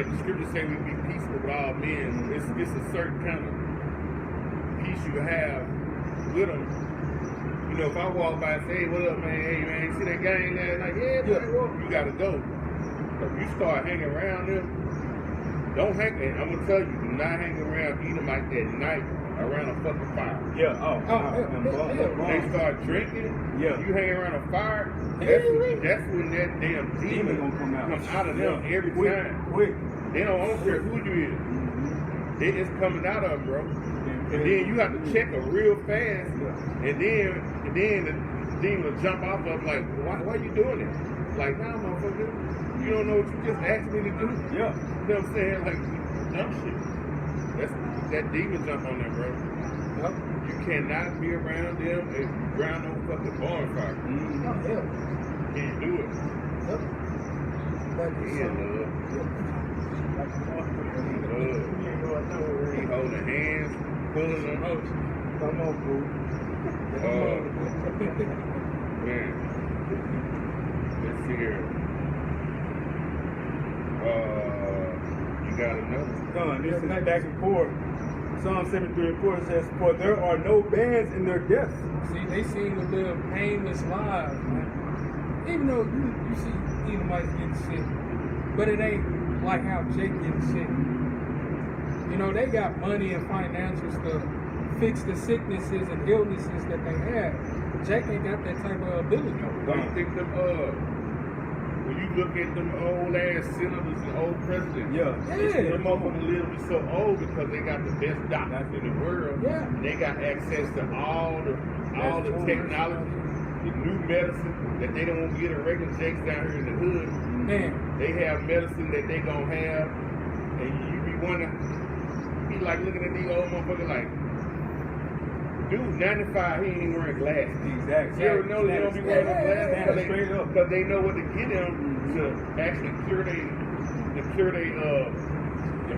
C: the scriptures say, we be peaceful with all men. It's a certain kind of peace you have with them. You know, if I walk by and say, hey, what up, man? Hey, man, you see that gang last night? Yeah, man, you gotta go. If you start hanging around them, don't hang. And I'm gonna tell you, do not hang around Edomite at night around a fucking fire. They start drinking. You hang around a fire. That's when that damn demon
B: gonna come out
C: of them every time.
B: Quick.
C: They don't care who you is. It's coming out of them, bro. And then you have to check them real fast. And then the demon will jump off of like, why you doing it? Like, nah, motherfucker, you don't know what you just asked me to do. You know what I'm saying? Like, dumb shit. That demon jump on them, bro. You cannot be around them if you ground no fucking bonfire. Can't do it. He holding hands, pulling them.
B: Come on, boo.
C: Man. Let's see here. You got another?
B: This is back and forth. Psalm 73:4 says, for there are no bands in their deaths.
A: See, they seem to live painless lives, man. Even though you see Edomites getting sick, but it ain't like how Jake getting sick. You know, they got money and financials to fix the sicknesses and illnesses that they have. Jake ain't got that type of ability.
C: When you think them, when you look at them old ass senators and old presidents, them motherfuckers literally so old because they got the best doctors in the world. And they got access to all the technology, the new medicine that they don't get in regular Jakes down here in the hood.
A: Man,
C: they have medicine that they gonna have, and you be wondering, be like looking at these old motherfuckers like, dude, 95, he ain't even wearing glasses.
B: Exactly.
C: You ever know they don't be wearing no glasses
B: Standing straight up.
C: because they know what to get them to actually cure the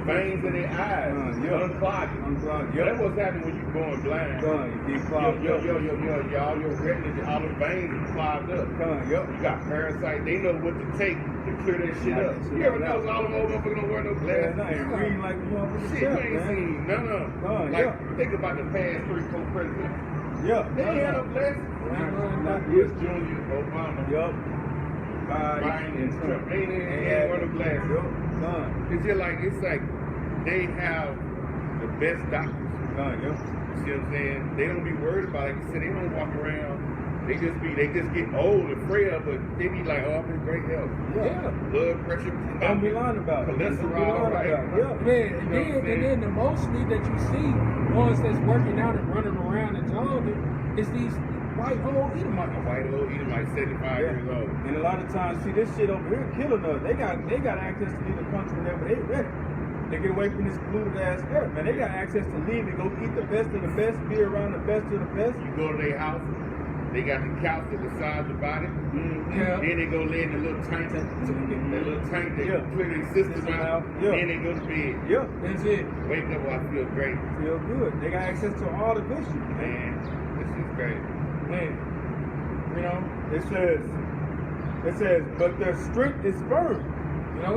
C: veins in their eyes, unclog it.
B: Unclog,
C: That's what's happening when you going blind.
B: You get clogged up.
C: All your retinas, all the veins are clogged up.
B: Yup.
C: You got parasites. They know what to take to clear that shit up. You ever notice all them old motherfuckers don't wear no
B: Yeah,
C: glasses?
B: nah, and reading like a motherfucker.
C: Shit, you ain't seen none of them. Like, think about the past 3 co-presidents.
B: Yeah.
C: They ain't had no glasses.
B: Not
C: Bush
B: yet.
C: Jr., Obama,
B: Yup.
C: Biden, and Trump. They ain't wear no glasses.
B: Done.
C: It's like they have the best doctors.
B: Done,
C: You see what I'm saying? They don't be worried about it. Like you said, they don't walk around. They just get old and frail, but they be like, oh, I'm in great health.
B: Yeah.
C: Blood pressure.
B: Don't be lying about it.
C: Cholesterol, right?
B: Yeah.
A: Man, and then the mostly that you see, ones that's working out and running around and jogging, is these white old Edomites.
C: A white old Edomite, 75 years old.
B: And a lot of times, see this shit over here killing us. They got access to leave the country whenever they ready. They get away from this polluted ass air, man. They got access to leave and go eat the best of the best, be around the best of the best.
C: You go to their house, they got the couch to the side of the body.
A: Yeah.
C: Then they go lay in the little tank. That little tank they clear their system out.
B: Yeah.
C: Then they go to bed.
B: Yeah.
A: That's it.
C: Wake up, I feel great.
B: Feel good. They got access to all the good shit, man.
C: Man, this is great.
A: Man, you know,
B: It says, but their strength is firm.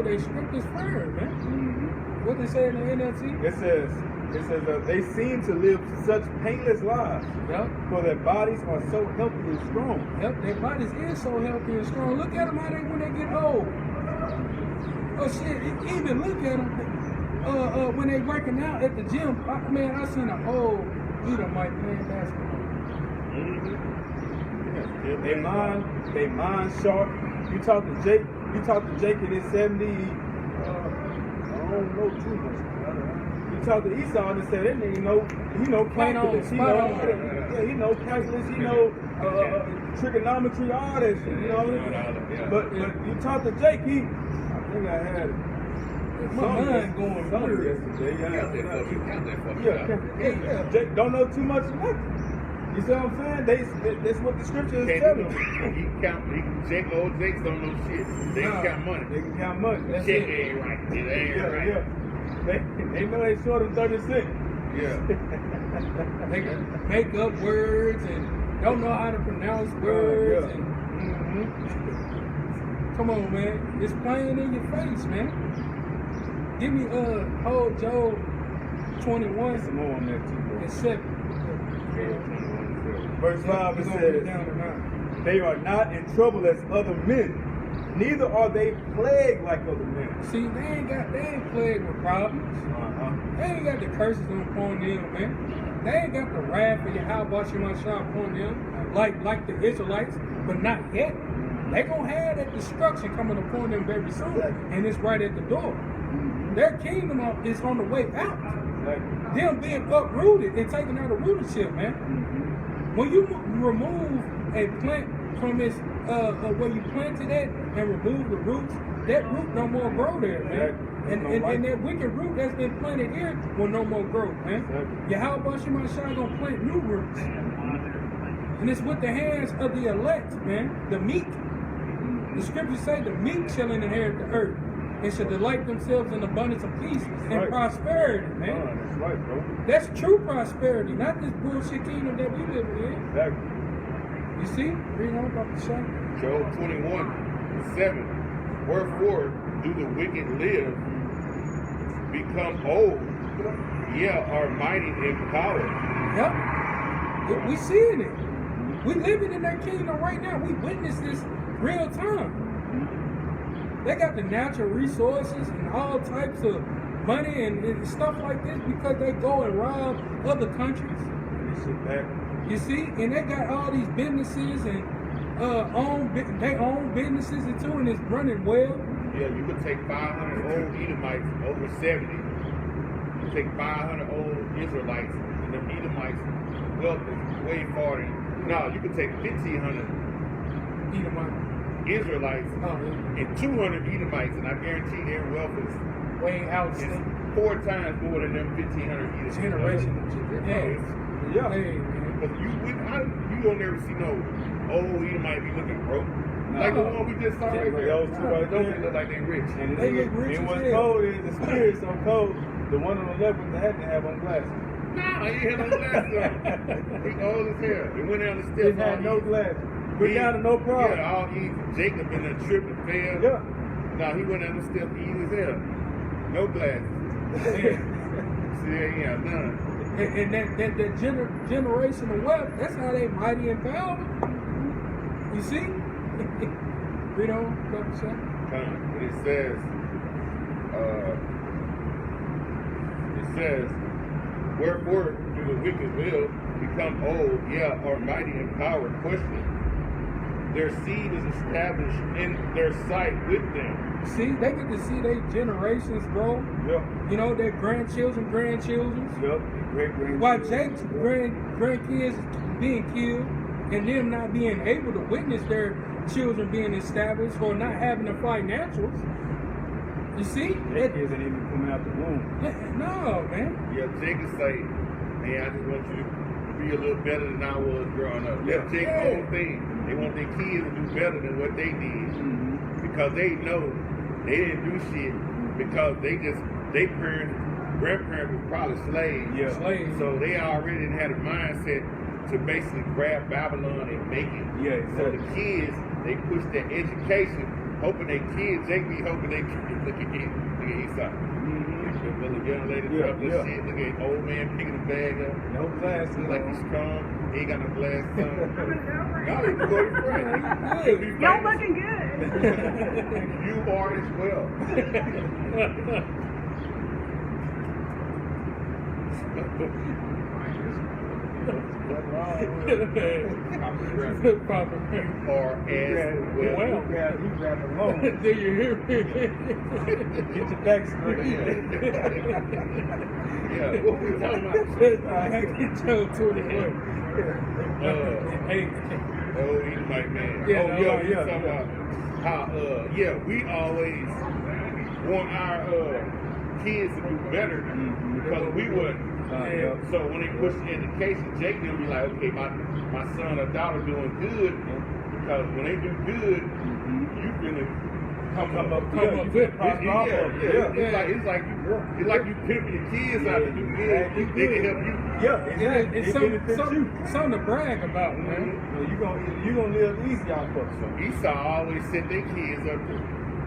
A: they strict as firm, man. What they say in the NLT?
B: It says they seem to live such painless lives,
A: Yep.
B: for their bodies are so healthy and strong.
A: Yep, their bodies is so healthy and strong. Look at them how they when they get old. Oh shit, even look at them when they working out at the gym. I seen an old Edomite playing basketball.
B: They mind sharp. You talk to Jake in his 70s. I don't know too much. You talk to Esau and say that nigga know calculus. He know calculus. He know trigonometry, all that shit. You know what I mean? But you talk to Jake, I think I had it.
A: My mind going weird.
B: Yeah. Jake don't know too much of nothing. You see what I'm saying? That's what the scripture is telling him.
C: Old Jakes don't know shit. They can count money.
B: They can count money.
A: That's
C: Check
A: it.
C: ain't right. It ain't right.
B: Yeah. They know they short of 30 cents.
C: Yeah.
A: They can make up words and don't know how to pronounce words.
B: Yeah.
A: And, come on, man. It's plain in your face, man. Give me old Job 21
B: Some more on that too, bro.
A: and 7.
B: Verse 5 it
A: We're gonna get
B: says,
A: down to 9.
B: they are not in trouble as other men, neither are they plagued like other men.
A: See, they ain't plagued with problems. They ain't got the curses upon them, man. They ain't got the wrath of Yahweh Shemashah upon them, like the Israelites, but not yet. They gonna have that destruction coming upon them very soon, and it's right at the door. Their kingdom is on the way out. Them being uprooted and taken out of rulership, man. When you remove a plant from its where you planted it and remove the roots, that root no more grow there, man. And that wicked root that's been planted here will no more grow, man. Yahweh Shemashah gonna plant new roots. And it's with the hands of the elect, man, the meek. The scriptures say the meek shall inherit the earth and shall delight themselves in abundance of peace and prosperity, man.
B: That's right, bro.
A: That's true prosperity, not this bullshit kingdom that we live in.
B: Exactly.
A: You see? Read on about the show.
C: Job 21:7. Wherefore do the wicked live, become old, are mighty in power.
A: Yep. We seeing it. We living in that kingdom right now. We witness this real time. They got the natural resources and all types of money and stuff like this because they go and rob other countries. You see? And they got all these businesses and they own businesses and too, and it's running well.
C: Yeah, you could take 500 old Edomites over 70. You take 500 old Israelites, and the Edomites' wealth is way farther. No, you could take 1,500
A: Edomite.
C: Israelites
A: Oh, yeah.
C: and 200 Edomites, and I guarantee their wealth is
A: Way outstanding.
C: 4 times more than them 1,500 years.
A: Generation. Hey,
B: Yeah.
A: hey, man.
C: But you don't never see no, he might be looking broke. Like the one we just saw right there.
B: Those two right
C: Don't
B: there.
C: look like they rich.
B: And
A: They look rich
B: and
A: as
B: what's
A: hell.
B: cold is the spirit so cold. The one on the left with the hat didn't have on glasses.
C: Nah, he had no glasses on. He old as hell. He went down the steps.
B: Didn't have no glasses. Went down to no problem.
C: Yeah, all easy. Jacob in a trip and failed.
B: Yeah.
C: Nah, he went down the steps easy as hell. No glasses. See, he ain't none.
A: And that generational wealth, that's how they mighty and powerful. You see? Read on, Dr. Shaq.
C: And it says, wherefore do the wicked will become old, or mighty in power? Question. Their seed is established in their sight with them.
A: See, they get to see their generations grow.
B: Yep.
A: You know, their grandchildren.
B: Yep. Great.
A: While Jake's grandkids being killed and them not being able to witness their children being established or not having the financials. You see?
B: That kids ain't even coming out the womb.
A: No, man.
C: Yeah, Jacob say, man, I just want you to be a little better than I was growing up. That's Jacob's whole thing. They want their kids to do better than what they did. Because they know they didn't do shit because they grandparents were probably slaves.
B: Yeah.
A: Slaves.
C: So they already had a mindset to basically grab Babylon and make it.
B: Yeah,
C: So
B: exactly.
C: the kids, they push their education, hoping their kids, they be hoping they kids. Look at Esau. Little young lady drop this shit. Look at old man picking the bag up.
B: No glasses.
C: Look like he's strong. He ain't got no glasses on. Y'all need to go to friend. He'll be
D: Y'all
C: famous.
D: looking good.
C: You are as well.
A: Papa.
C: Or as well.
B: You grab alone.
A: Do you hear me?
B: Get your back straight.
C: Yeah, what we talking about?
A: I get Joe 21. Hey,
C: Oh, Edomite man.
A: Yeah,
C: Oh,
A: no,
C: yeah, we
A: yeah,
C: talking about how, we always want our kids to do better because we wouldn't. So when they push education, Jake will be like, okay, my son or daughter doing good because when they do good, you finna come up
A: good.
C: It's like you pimping your kids out to do good. They can help you.
B: Yeah, exactly.
A: It's something to brag about, man.
B: You gonna live easy out for us.
C: Esau always set their kids up to.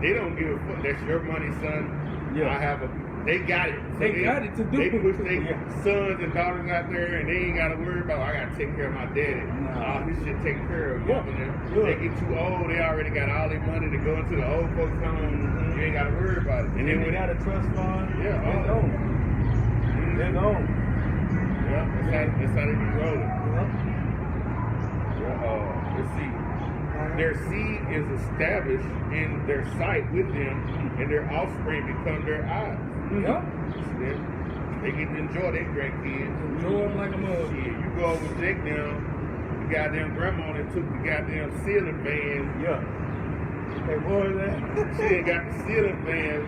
C: They don't give a fuck. That's your money, son.
B: Yeah.
C: They got it. So
A: They got it to do
C: They
A: it.
C: push their sons and daughters out there, and they ain't got to worry about. I got to take care of my daddy.
B: Nah.
C: This shit taken care of.
B: Yeah.
C: They get too old. They already got all their money to go into the old folks' home. You ain't got to worry about it.
B: And then we got a trust fund.
C: Yeah,
B: It's on. It's on.
C: Yeah, that's how they be rolling. Let's see. Their seed is established in their sight with them, and their offspring become their eyes.
A: Yeah.
C: They get to enjoy their grandkids.
A: Enjoy them like a mug.
C: Shit, you go over with Jake now, the goddamn grandma that took the goddamn ceiling fan.
B: Yeah. Hey, what is that?
C: She ain't got the ceiling fan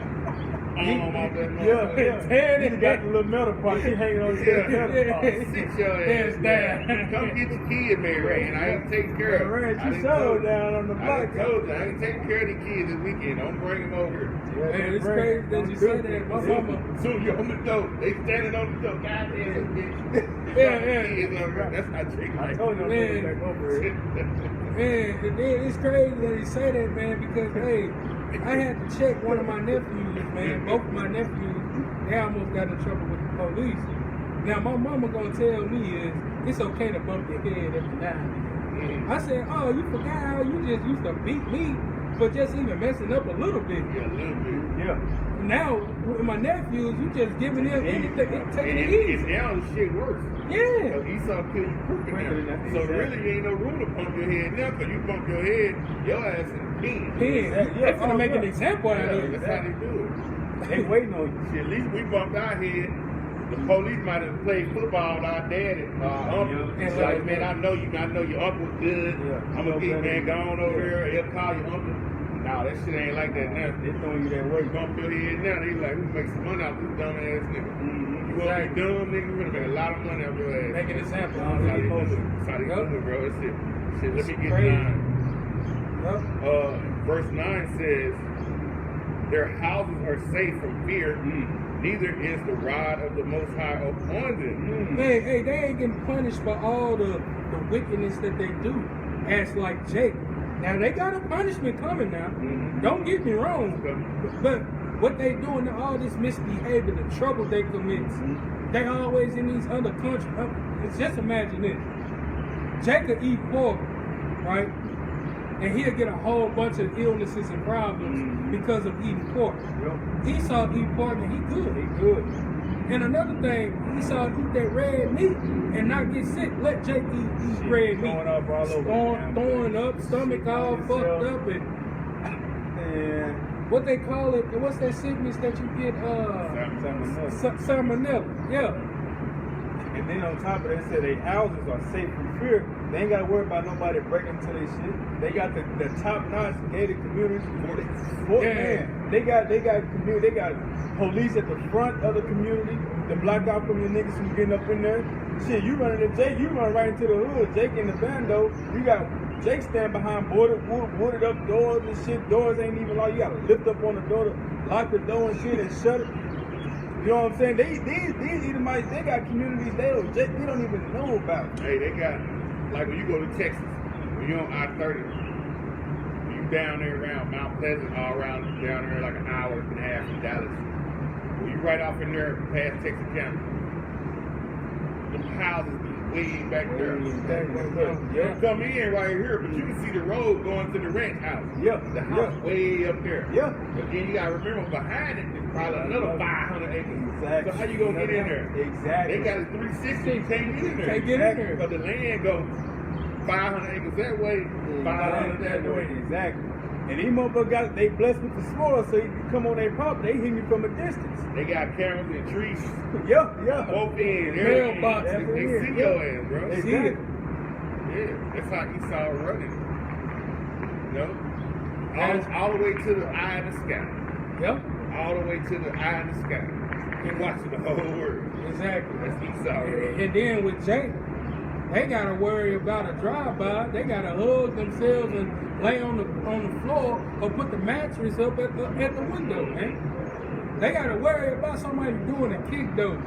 C: on off that motherfucker.
A: Tearing
B: You
A: it
B: got the little metal part. She hanging on the metal part.
C: Sit your ass down. Come get your kid, Mary, and I ain't taking care of
B: Ran
C: I
B: you
C: done
B: so
C: told you.
B: down on the
C: I
B: block.
C: done told you, I ain't taking care of the kids this weekend. Don't bring them over here.
A: Man, it's crazy that you said that. My mama.
C: Soon you're on the door. They standing on the door. Goddamn, bitch.
A: Yeah.
C: Kids over here. That's how Jake
B: I
C: like.
B: told you I'm going back over here.
A: Man, and then it's crazy that he say that, man, because, hey, I had to check one of my nephews, man. Both of my nephews, they almost got in trouble with the police. Now, my mama gonna tell me is, it's okay to bump your head every now and then. I said, oh, you forgot how you just used to beat me for just even messing up a little bit.
C: Yeah, a little bit.
B: Yeah.
A: Now, with my nephews, you just giving them anything, taking it
C: It's
A: easy.
C: now the shit worse.
A: Yeah.
C: Because Esau kill you quicker
B: Quicker
C: now.
B: than that.
C: So
B: Exactly.
C: really, you ain't no room to bump your head now. Because you bump your head, your ass in the pen.
A: They finna make an example out
C: Yeah,
A: of
C: that's
A: it.
C: how they do it.
B: They waiting on you.
C: Shit, at least we bumped our head. The police might have played football with our daddy, uncle.
A: Yeah.
C: It's like, man, I know your uncle's good.
B: Yeah.
C: I'm gonna get, man, go on over there. He'll call your uncle. Nah, that shit ain't like that now.
B: They throwing you that way.
C: You bump your head now, they like, we make some money off this dumb ass nigga. You want to be dumb, nigga? We gonna make a lot of money off your ass.
A: Make an example.
C: That's how they do it. That's how they do it, bro. That's it. Shit, let me get
A: Crazy.
C: 9.
A: Yep.
C: Verse 9 says, their houses are safe from fear, neither is the rod of the Most High upon them.
A: Hey, they ain't getting punished for all the wickedness that they do. As like Jake. Now they got a punishment coming now. Don't get me wrong. But what they doing, all this misbehavior, the trouble they commit, they always in these other countries. Just imagine this. Jake could eat pork, right? And he'll get a whole bunch of illnesses and problems because of eating pork. Esau eat pork and he good.
B: They good.
A: And another thing, Esau eat that red meat and not get sick. Let Jake eat red meat.
B: Throwing up all over.
A: Throwing up, stomach all fucked up, and what they call it, what's that sickness that you get, salmonella. Yeah.
B: And then on top of that, said their houses are safe from fear. They ain't got to worry about nobody breaking into their shit. They got the top-notch gated communities. Man, they got community. They got police at the front of the community. The block out from your niggas from getting up in there. Shit, you running to Jake, you run right into the hood. Jake in the bando. You got Jake stand behind wooded up doors and shit. Doors ain't even locked. You got to lift up on the door to lock the door and shit and shut it. You know what I'm saying? These Edomites, they got communities they don't even know about.
C: Hey, they got, like when you go to Texas, when you're on I-30, you down there around Mount Pleasant, all around down there like an hour and a half from Dallas. When you right off in there past Texas County, the houses be way back there.
B: Yeah.
C: You come in right here, but you can see the road going to the ranch house.
B: Yeah.
C: The house way up there.
B: Yeah.
C: But then you gotta remember behind it, there's probably another 500 acres.
B: Exactly.
C: So how you gonna get in there?
B: Exactly.
C: They got a 360, you can't get in there.
A: Can't get in there.
C: Because the land goes 500 acres that way, 500 that way.
B: Exactly. And these motherfuckers they blessed with the spoil, so you can come on their property, they hit you from a distance.
C: They got cameras and trees,
B: Yeah.
C: both ends,
A: Mailboxes.
C: everything. They see your ass, bro.
B: They
A: See
B: got
A: it.
C: Yeah, that's how Esau running. You know? All the way to the eye of the sky.
A: Yep.
C: All the way to the eye of the sky. You're watching the whole world.
A: Exactly.
C: That's Esau, bro.
A: And then with Jake, they gotta worry about a drive-by. They gotta hug themselves and lay on the floor or put the mattress up at the window, man. They gotta worry about somebody doing a kick though,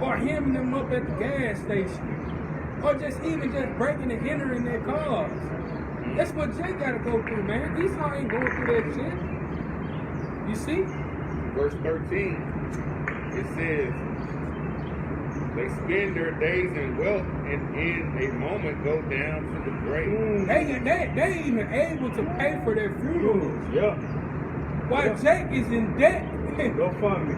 A: or hemming them up at the gas station, or just breaking and entering their cars. That's what Jake gotta go through, man. Esau ain't going through that shit. You see?
C: Verse 13, it says, they spend their days in wealth and in a moment go down to the grave.
A: They even able to pay for their funerals.
B: Yeah.
A: While Jake is in debt.
B: Go fund me.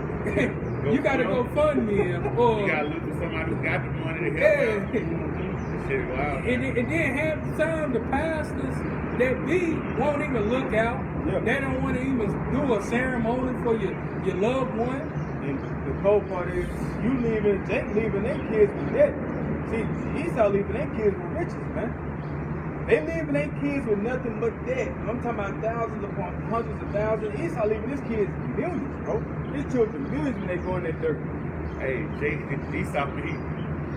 A: You gotta go fund me. Or,
C: You gotta look for somebody who got the money to help out. This shit wild.
A: and then half the time the pastors that be won't even look out.
B: Yeah.
A: They don't want to even do a ceremony for your loved one.
B: And the cold part is, Jake leaving their kids with debt. See, Esau leaving their kids with riches, man. They leaving their kids with nothing but debt. I'm talking about thousands upon hundreds of thousands. Esau leaving his kids millions, bro. His children millions when they go in that dirt.
C: Hey, Esau,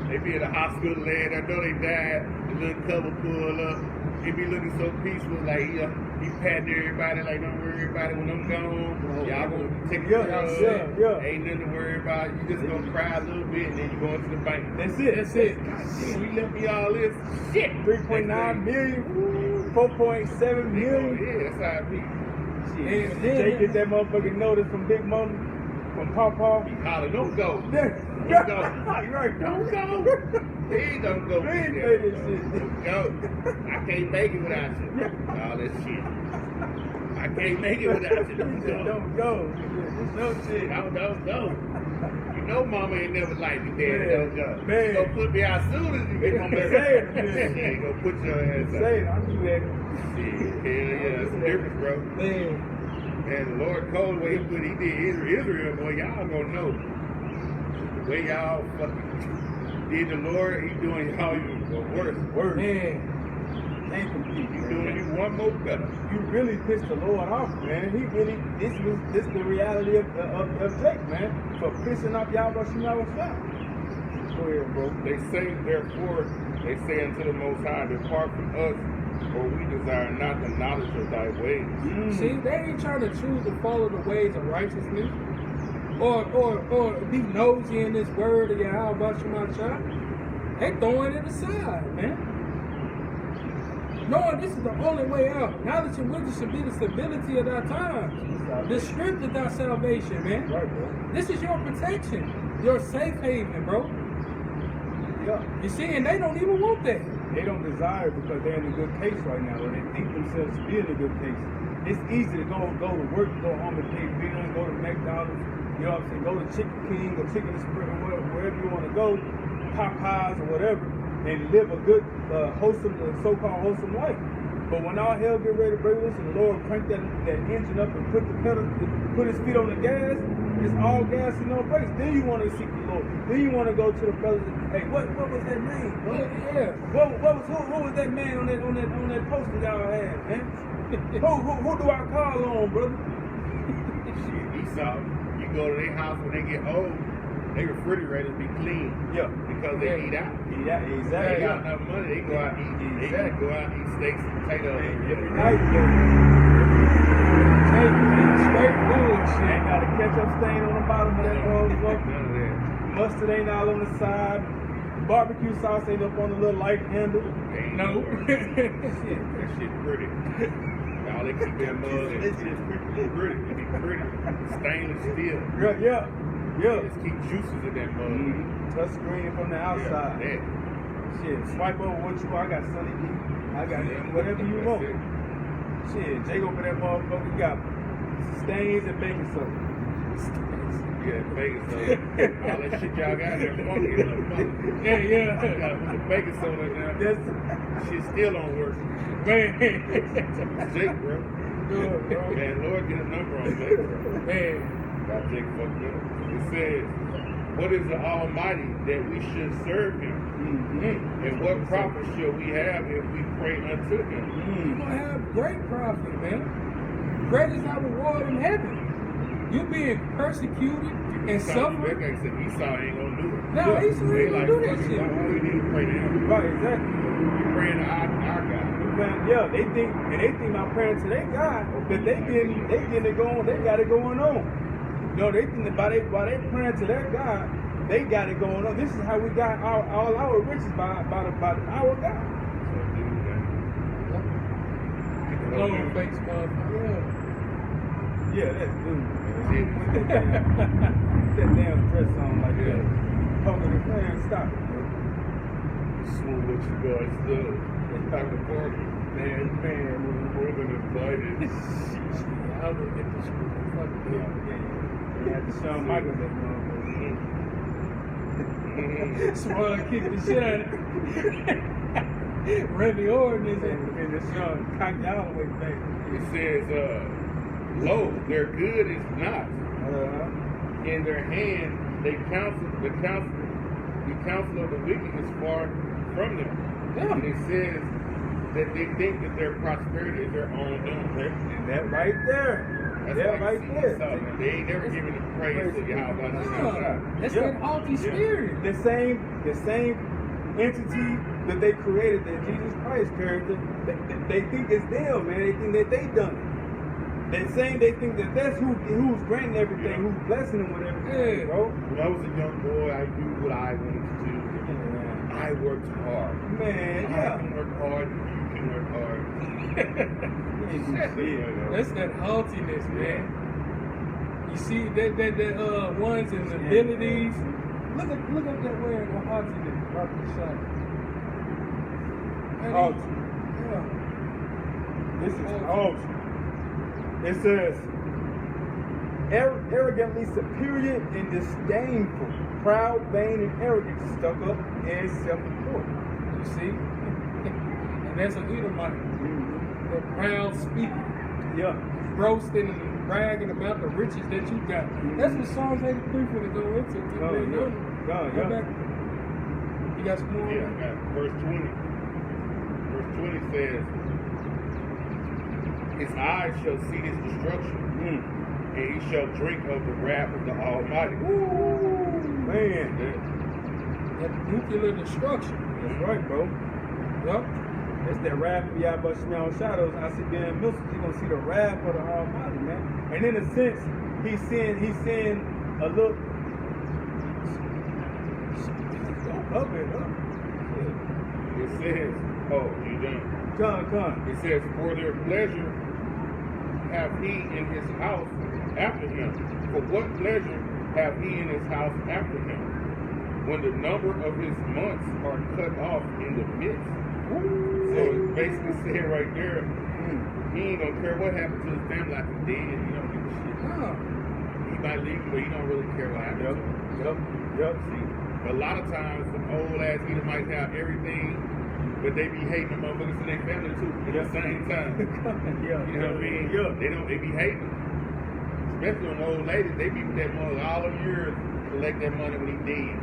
C: they be in the hospital laying. I know they died. The little cover pull up. He be looking so peaceful, like he patting everybody, like don't worry about it when I'm gone. Y'all gonna take care of it.
B: Yeah.
C: Ain't nothing to worry about. You just gonna cry a little bit and then you go into the bank.
B: That's it.
C: God damn, you left me all this shit.
B: 3.9 million, 4.7 million.
C: Yeah, that's how it be.
B: Shit. Jake get that motherfucking notice from Big Mama, from Pawpaw.
C: He holler, don't go.
B: Yeah.
C: Don't go.
B: Right.
C: Don't go. Please don't go.
B: We ain't pay this shit.
C: Don't go. I can't make it without you. All that shit. I can't make it without you. Don't go.
B: Don't go. It's no shit.
C: Don't go. You know mama ain't never liked me, daddy.
B: Man,
C: Don't go.
B: man.
C: You gonna put me out soon as you get home. You gonna put your ass out.
B: Say it. I'm too that.
C: Shit, hell yeah, that's the difference, bro.
A: Man.
C: And the Lord called the way he did Israel, boy, y'all gonna know. The way y'all fucking did the Lord, he doing y'all even worse.
B: Word.
A: Man.
B: Can't compete.
C: He doing you one more better.
B: You really pissed the Lord off, man. He really, this the reality of Jake, man. For pissing off Yahweh Shah. Go ahead, bro.
C: They say, therefore, they say unto the Most High, depart from us, for we desire not the knowledge of thy ways.
A: See, they ain't trying to choose to follow the ways of righteousness or be nosy in this word of Yahweh Shemashah. They throwing it aside, man. Knowing this is the only way out. Knowledge and wisdom should be the stability of our times. The strength of our salvation, man.
B: Right, bro.
A: This is your protection. Your safe haven, bro.
B: Yeah.
A: You see, and they don't even want that.
B: They don't desire it because they're in a good case right now, or they think themselves to be in a good case. It's easy to go to work, go home and pay bills, go to McDonald's, you know what I'm saying, go to Chicken King or Chicken Spring, wherever you want to go, Popeyes or whatever, and live a good, wholesome, so-called wholesome life. But when all hell get ready to break loose and the Lord crank that engine up and put his feet on the gas, it's all gas and no brakes. Then you want to seek the Lord. Then you want to go to the brothers. Hey, what was that name?
A: Yeah.
B: Who was that man on that poster y'all had, man? who do I call on, brother?
C: Shit, Esau, you go to their house when they get old, their refrigerators be clean.
B: Yeah.
C: Because they eat out.
B: Yeah,
C: They
B: exactly.
C: got enough money, they go out and eat. They gotta go out and eat steaks and potatoes.
B: Every night, yo.
A: Straight bullshit.
B: Ain't got a ketchup stain on the bottom of that motherfucker.
C: None of that.
B: Mustard ain't all on the side. Barbecue sauce ain't up on the little light handle.
C: Ain't
A: No.
C: That shit pretty. Y'all they keep that mug and it's just pretty. It be pretty. Stainless steel.
B: Yeah.
C: Just keep juices in that mug.
B: Touch screen from the outside.
C: Yeah,
B: Shit, swipe over what you want. I got Sunny D. I got whatever you
C: that's
B: want.
C: it.
B: Shit, Jake over that motherfucker got stains and baking soda.
C: Yeah, baking soda. All that shit y'all got there funky in the mother.
A: Yeah.
C: You gotta put the baking soda in there.
B: That's
C: Shit still don't work.
A: Man.
C: Jake, bro.
B: good, bro.
C: Man, Lord, get a number on Jake, bro.
A: Man.
C: Got Jake fucked up. It says, what is the Almighty that we should serve him? And what profit shall we have if we pray unto
A: You're
C: him?
A: going to have great profit, man. Great is our reward in heaven. You being persecuted and
C: Esau,
A: suffering.
C: that guy said Esau ain't gonna do it.
A: No,
B: Yeah.
A: Esau
C: They
A: ain't
C: like,
A: gonna do
C: fuck
A: that
C: it,
A: shit.
C: why we need to pray to him?
B: right, exactly.
C: We praying to our God.
B: Man, yeah, they think about praying to their God, but they getting it going, they got it going on. No, they think that while they praying to their God, they got it going on. This is how we got all our riches by our God.
C: So, dude,
A: Long face motherfucker.
B: Yeah, that's dude.
C: That's it.
B: With that damn dress on like that. Poking his man, stop it, bro.
C: Smooth what you guys do. It's time to party. Man, we're more than invited.
A: I would get the screw. Fuck
B: Yeah,
A: it.
B: you had to Shawn Michaels that motherfucker.
A: Swan kicked the shit out of it. Randy Orton is in.
B: And the Shawn cocked all the way back.
C: It says, lo, their good is not. In their hand, the counsel of the wicked is far from them.
A: Yeah.
C: And it says that they think that their prosperity is their own doing.
B: And that right there.
C: That's
B: That
C: why
B: right
C: you see
B: there.
C: Esau, man. They ain't never giving the praise to Yahweh.
A: That's
B: Yeah.
A: that haughty spirit.
B: The same entity that they created, that Jesus Christ character, they think it's them, man. They think that they done it. They think that that's who's granting everything, who's blessing them with everything,
A: Yeah.
B: bro.
C: When I was a young boy, I knew what I wanted to do. I worked hard.
B: Man,
C: I
B: yeah.
C: can work hard. You can work hard.
A: That's that haughtiness, man. You see that ones and abilities. Look at that way the haughtiness, Dr. Shot.
B: Haughty.
A: Yeah.
B: This is haughty. It says, arrogantly superior and disdainful, proud, vain, and arrogant, stuck up, and self-important.
A: You see? And that's an Edomite. That proud speaking.
B: Yeah.
A: Boasting and bragging about the riches that you got. That's what Psalms 83 for to go into. Go back. You got some more?
C: Yeah, I got verse 20. Verse 20 says, his eyes shall see his destruction, and he shall drink of the wrath of the Almighty.
B: Man,
A: That nuclear destruction.
B: that's right, bro.
A: Yup.
B: That's that wrath of Yahweh Shemel Shadows. I see Ben Mills, you're gonna see the wrath of the Almighty, man. And in a sense, he's saying a little don't cover it up.
C: It says, oh, you done.
B: Come.
C: It says, for their pleasure have he in his house after him. For what pleasure have he in his house after him? When the number of his months are cut off in the midst. So it's basically saying right there, he ain't gonna care what happened to his family after dead. He don't give a shit.
A: Huh.
C: He might leave, but he don't really care what happened to him.
B: Yep.
C: See, but a lot of times, some old ass Edomites have everything, but they be hating the motherfuckers in their family too at the same time.
B: Yeah.
C: You know what I mean?
B: Yeah.
C: They be hating them. Especially on old ladies, they be with that mother all them years to collect that money when he dead.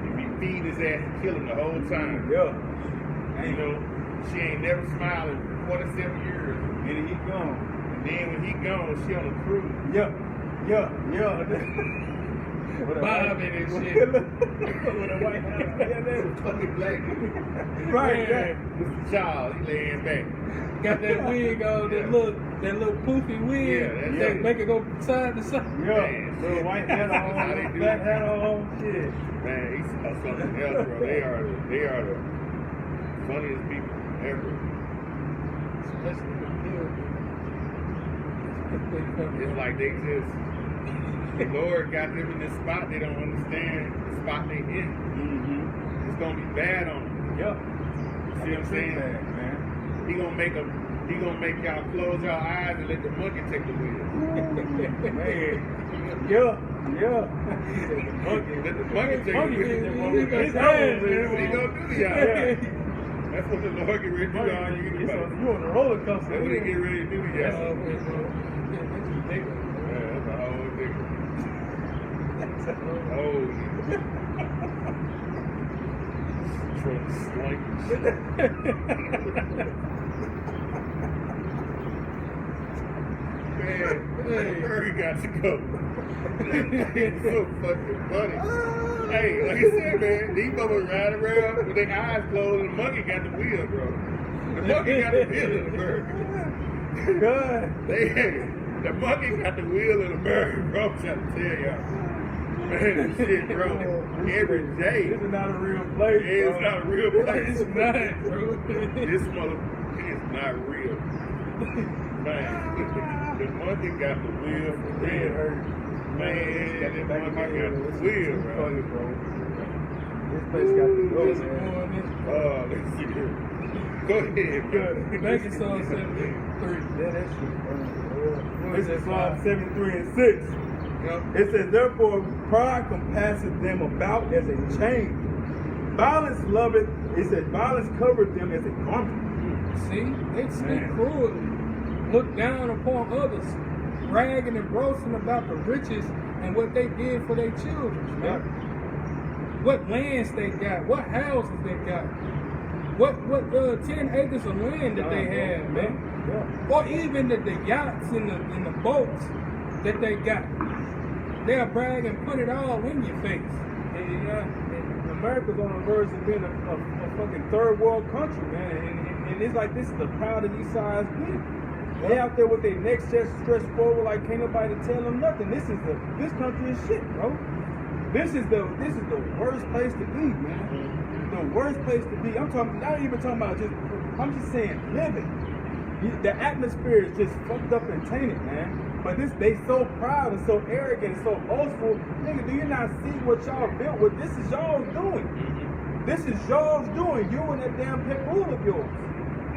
C: They be feeding his ass and killing the whole time.
B: Yeah.
C: You know, she ain't never smiling 47 years.
B: And he gone.
C: And then when he gone, she on a cruise.
B: Yeah.
A: Bobbing and shit.
B: With a white hat. Yeah, that
C: Fucking black.
B: right. Yeah.
C: Mr. Charles, he laying back.
A: Got that wig on, that little poofy wig.
C: Yeah, that's
A: that
C: it.
A: make it go side to side.
B: Yeah. Little white hat
C: That's how they
B: on,
C: do
B: black
C: it.
B: hat on, shit.
C: Man, he's something else, bro. They are the funniest people ever.
A: Especially the kill.
C: It's like they just, the Lord got them in this spot. They don't understand the spot they in. It's gonna be bad on them.
B: Yeah.
C: See what I'm saying?
B: Man.
C: He gonna make y'all close your eyes and let the monkey take the wheel.
B: Man. Yeah.
C: Let the monkey take the
A: Monkey,
C: wheel.
A: he got
C: His
A: hands,
C: hands,
A: man.
C: man. What he gonna do to y'all?
B: Yeah.
C: That's what the Lord get ready to do to all you anybody.
B: You on the roller coaster.
C: That's what he get ready to do to y'all.
A: Oh, wait, bro. Yeah, that's ridiculous.
C: Yeah, that's a whole thing. Truck slank Man, Murray got to go. It's so fucking funny. Hey, like I said, man, these motherfuckers ride around with their eyes closed and the monkey got the wheel, bro. The monkey got the wheel in the bird.
B: God.
C: The monkey got the wheel in the bird, bro. I'm trying to tell y'all. Man, this shit, bro. Every day.
B: This is not a real place.
C: It's
B: bro.
C: not a real place.
A: It's not, bro.
C: This motherfucker is not real. Man, the monkey got the wheel for
B: It
C: real.
B: hurt.
C: Man, that monkey got the wheel,
B: Funny,
C: bro.
B: This place got the go,
A: Just
B: man.
A: doing this.
C: Let's see here. Go ahead, bro.
A: Make it so 73.
B: Yeah, that shit funny.
A: What
B: This
A: is
B: is
A: that,
B: Psalm 73 and 6.
C: Yep.
B: It says, therefore, pride compasseth them about as a chain. Violence loveth, it says, violence covered them as a garment.
A: See, they speak
B: Man.
A: cruelly, look down upon others, bragging and boasting about the riches and what they did for their children, man. What lands they got, what houses they got, what 10 acres of land that they have, man.
B: Yeah.
A: Or even the yachts and the boats that they got. They'll brag and put it all in your face.
B: And America's on the verge of being a fucking third world country, man. And it's like this is the proudest these sides been. They out there with their necks just stretched forward like can't nobody tell them nothing. This country is shit, bro. This is the worst place to be, man. The worst place to be. I'm not even talking about I'm just saying living. The atmosphere is just fucked up and tainted, man. But they so proud and so arrogant and so boastful. Nigga, do you not see what y'all built with? This is y'all's doing. This is y'all's doing. You and that damn pit bull of yours.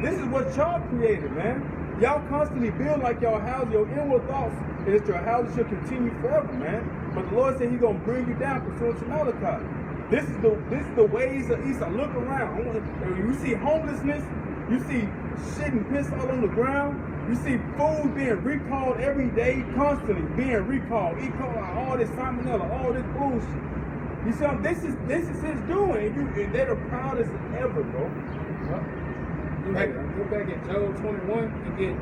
B: This is what y'all created, man. Y'all constantly build like y'all house. Your inward thoughts is that your house should continue forever, man. But the Lord said He's gonna bring you down pursuant to Malachi. This is the ways of Esau. Look around. You see homelessness. You see shit and piss all on the ground. You see food being recalled every day, constantly being recalled. E. coli, all this salmonella, all this bullshit. You see, this is his doing, and they're the proudest ever, bro.
A: Go back in Job 21 and get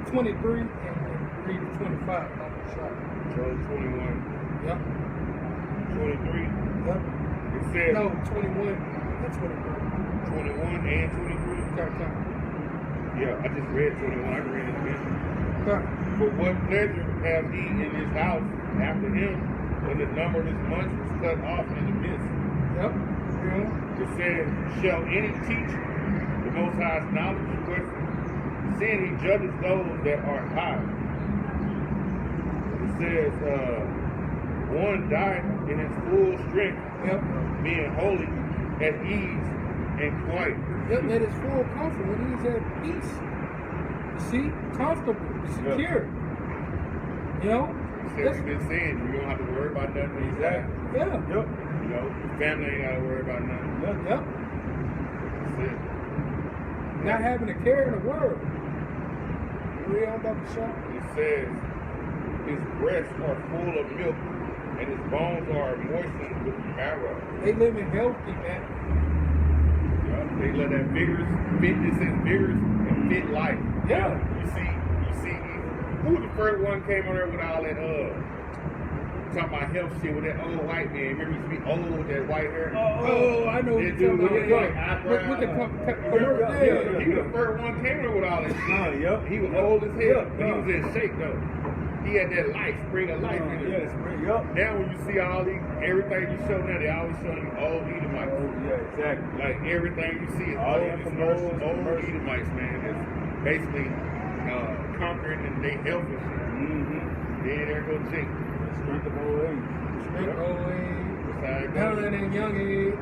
A: 23 and read 25. Bible shot.
C: Job 21,
A: Yep.
C: 23.
A: Yep.
C: It says
A: No, 21 and 23.
C: 21 and 23.
A: Okay.
C: Yeah, I just read 21. I can read it again.
A: Okay.
C: For what pleasure have he in his house after him when the number of his months was cut off in the midst?
A: Yep. Yeah.
C: It says, shall any teach the Most High's knowledge? Question. Seeing he judges those that are high. It says, one died in his full strength,
A: Yep.
C: being holy, at ease, and quiet.
A: Yep. That is full comfort when he's at peace. You see? Comfortable. Secure. You know?
C: It says, we've been saying, you don't have to worry about nothing.
B: Exactly.
A: Yeah.
B: Yep.
C: You know, your family ain't got to worry about nothing.
A: Yep.
C: That's it.
A: Not having a care in the world. Read on about the shop.
C: It says, his breasts are full of milk, and his bones are moistened with marrow.
A: They living healthy, man.
C: They let that vigorous, fitness and vigorous and fit life.
A: Yeah.
C: You see, who the first one came on there with all that, talking about health shit with that old white man. Remember he used to be old with that white hair?
A: Oh, I know what
C: That
A: you're
C: dude
A: talking
C: with
A: about.
C: the eyebrows.
A: With the
B: Yeah.
C: He was the first one came in with all that shit.
B: Yep.
C: He was old as hell, but he
B: Yeah.
C: was in shape though. He had that life, spring of life in him.
B: Yes, yep.
C: Now when you see all these, everything you show now, they always show you old Edomites.
B: Oh, yeah, exactly.
C: Like everything you see is
B: All
C: old,
B: the
C: it's
B: commercials,
C: old
B: commercials.
C: Edomites, man. It's basically conquering and they health and shit.
B: Mm-hmm.
C: Then there go Jake.
B: Strength of old age.
A: Straight old age,
C: That's how it
A: dying
C: goes.
A: at young age,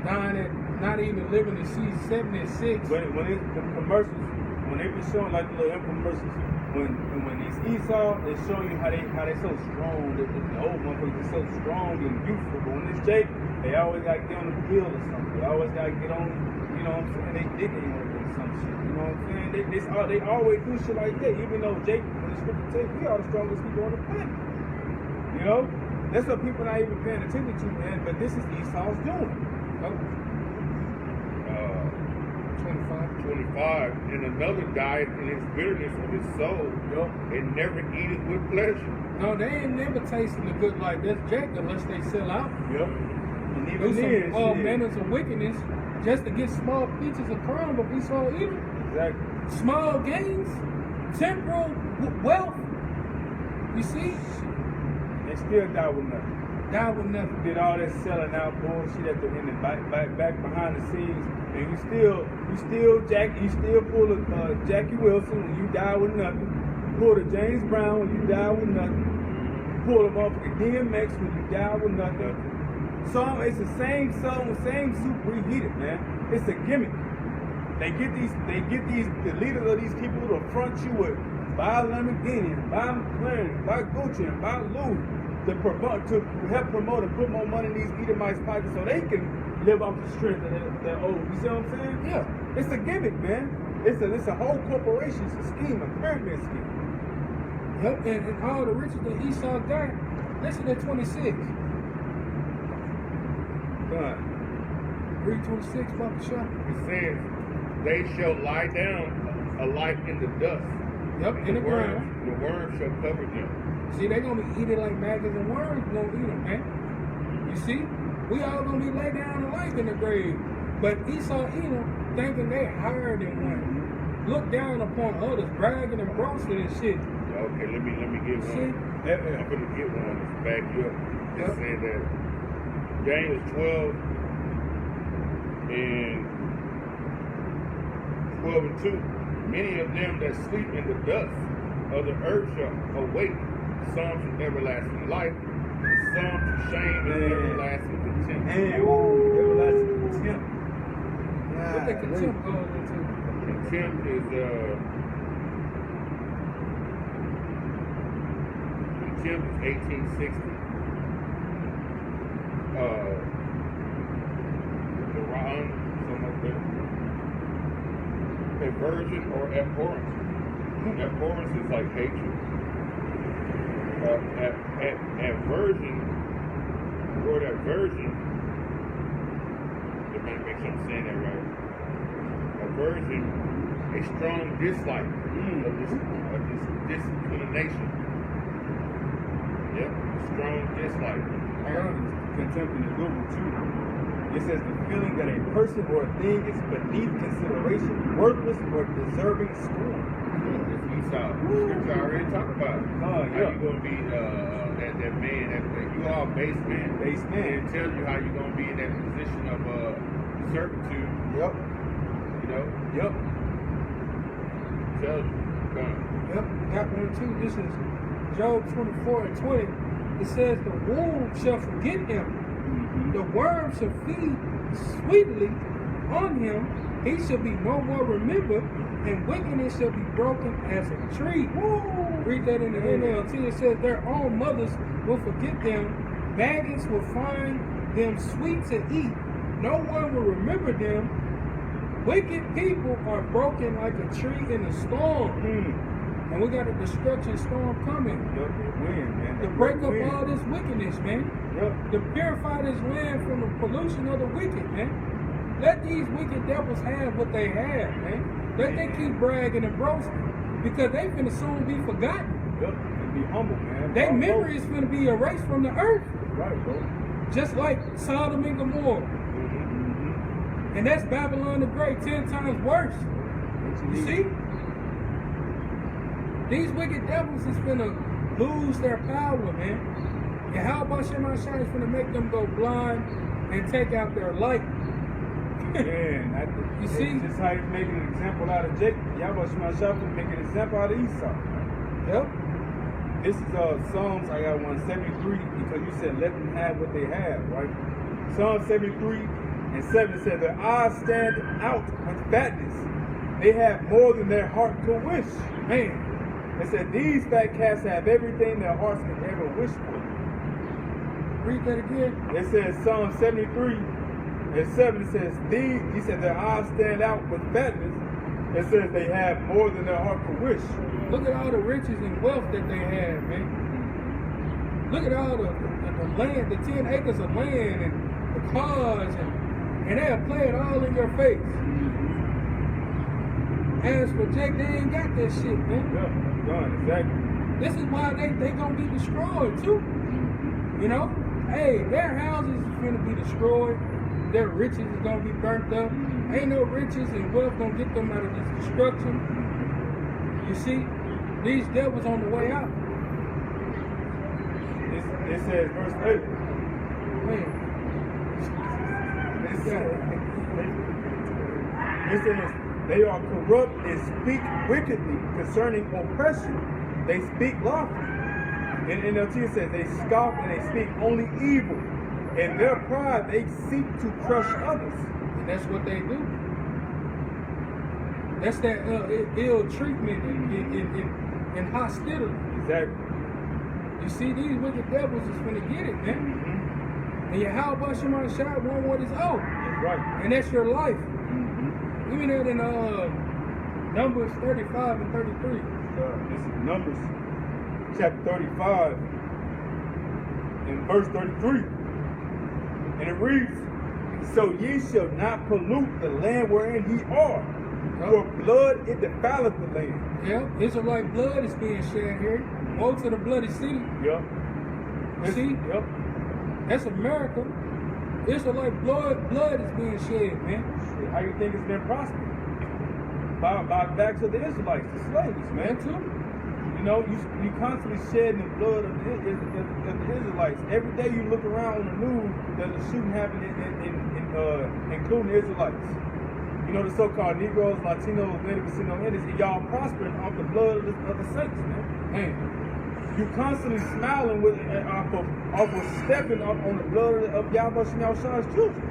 A: dying at not even living to see 76.
B: When the commercials, when they be showing like the little infomercials, when these Esau, they show you how they so strong. The old motherfuckers are so strong and youthful. But when it's Jake, they always gotta get on the pill or something. They always gotta get on, you know what I'm saying? They digging or some shit. You know what I'm saying? They always do shit like that. Even though Jake, when the scripture tells we are the strongest people on the planet. You know? That's what people not even paying attention to, man. But this is Esau's doing.
A: Oh, 25.
C: 25, and another died in his bitterness of his soul, and never eat it with pleasure.
A: No, they ain't never tasting the good life. That's Jack unless they sell out.
B: Yep. And
A: Do
B: even then,
A: some
B: shit.
A: manners of wickedness just to get small pieces of crime, but we saw evil.
B: Exactly.
A: Small gains, temporal wealth. You see?
B: They still die with nothing.
A: Die with nothing.
B: Did all that selling out bullshit at the end and back behind the scenes, and you still pull a Jackie Wilson when you die with nothing. Pull the James Brown when you die with nothing. Pull the motherfucking DMX when you die with nothing. It's the same song, same soup reheated, man. It's a gimmick. They get the leaders of these people to front you with buy Lamborghini, buy McLaren, buy Gucci, and buy Louis to help promote and put more money in these Edomites' pockets so they can live off the strength of their old. You see what I'm saying?
A: Yeah.
B: It's a gimmick, man. It's a whole corporation, it's a scheme, a pyramid scheme.
A: Yep, and all the riches that Esau got, listen to 26.
B: Done.
A: Read 26, Papa Shop.
C: It says, they shall lie down alike in the dust.
A: Yep, in the ground.
C: The worms shall cover them.
A: See, they gonna be eating like maggots and worms. Gonna eat them, man. You see, we all gonna be laid down alike in the grave. But Esau eat them, thinking they higher than one. Look down upon others, bragging and boasting and shit.
C: Okay, let me get
A: See?
C: one. I'm gonna get one to back you up.
A: Yep.
C: It's saying that Daniel 12 and 2. Many of them that sleep in the dust of the earth shall awake, some to everlasting life, and some to shame and everlasting contempt.
B: And everlasting contempt.
A: What the contempt goes into?
C: Contempt is contempt is 1860. Quran, something like that. Aversion or abhorrence. Abhorrence is like hatred. Aversion, the word aversion, let me make sure I'm saying that right. Aversion a strong dislike of this discrimination. Yep, strong dislike.
B: I got contempt in the Google too. It says the feeling that a person or a thing is beneath consideration, worthless, or deserving scorn.
C: It's Esau. Scripture already talked about it.
B: Oh,
C: How
B: yeah.
C: you gonna be that man? You are a base man.
B: Base man.
C: It tells you how you gonna be in that position of servitude.
B: Yep.
C: You know,
B: Yep.
C: tells you. Go on.
D: Yep, got one too. This is Job 24:20. It says, the womb shall forget him. The worm shall feed sweetly on him. He shall be no more remembered, and wickedness shall be broken as a tree. Read that in the NLT. It says, their own mothers will forget them. Maggots will find them sweet to eat. No one will remember them. Wicked people are broken like a tree in a storm. And we got a destruction storm coming
B: Yep. Wind, man.
D: to break up all this wickedness, man.
B: Yep.
D: To purify this land from the pollution of the wicked, man. Let these wicked devils have what they have, man. Let they keep bragging and boasting, because they finna soon be forgotten.
B: Yep. And be humble, man.
D: Their
B: Bro.
D: memory is finna be erased from the earth,
B: Right, bro.
D: just like Sodom and Gomorrah. And that's Babylon the Great, 10 times worse.
B: What
D: You see? These wicked devils is finna lose their power, man. And how about Shemashah is finna make them go blind and take out their light?
B: Man,
D: You see?
B: just how he's making an example out of Jacob. Yahweh Shemashah to make an example out of Esau.
D: Yep.
B: This is Psalms, I got 173, because you said let them have what they have, right? Psalm 73:7 said their eyes stand out with fatness. They have more than their heart could wish.
D: Man,
B: It said these fat cats have everything their hearts could ever wish for.
D: read that again.
B: It says Psalm 73:7, it says these, he said their eyes stand out with fatness. It says they have more than their heart could wish.
D: Look at all the riches and wealth that they have, man. Look at all the land, the 10 acres of land and the cars, and they'll play it all in your face. As for Jake, they ain't got that shit, man.
B: Yeah, done, exactly.
D: This is why they gonna be destroyed too. You know? Hey, their houses is gonna be destroyed. Their riches is gonna be burnt up. Ain't no riches and wealth gonna get them out of this destruction. You see? These devils on the way out.
B: It says, verse 8.
D: Man,
B: It says, they are corrupt and speak wickedly concerning oppression. They speak lawfully. In NLT it says, they scoff and they speak only evil. In their pride, they seek to crush others.
D: and that's what they do. That's that ill treatment and hostility.
B: Exactly.
D: You see, these wicked devils is finna get it, man. And Yahweh Shemashah want what is owed.
B: That's right.
D: And that's your life. Even that in Numbers 35 and 33.
B: This is Numbers chapter 35 and verse 33. And it reads, so ye shall not pollute the land wherein ye are, for blood it defileth the land.
D: Yeah, Israelite blood is being shed here. Woe to the bloody city.
B: Yep.
D: You see?
B: Yep.
D: That's America. Israelite blood is being shed, man.
B: How you think it's been prospering? By the backs of the Israelites, the slaves, man.
D: Man, too.
B: You know, you constantly shedding the blood of the Israelites. Every day you look around on the news, there's a shooting happening including the Israelites. You know, the so-called Negroes, Latinos, Native Indians, and y'all prospering off the blood of the saints, man.
D: Man,
B: You constantly smiling with off of stepping up on the blood of Yahweh Shemashah's children.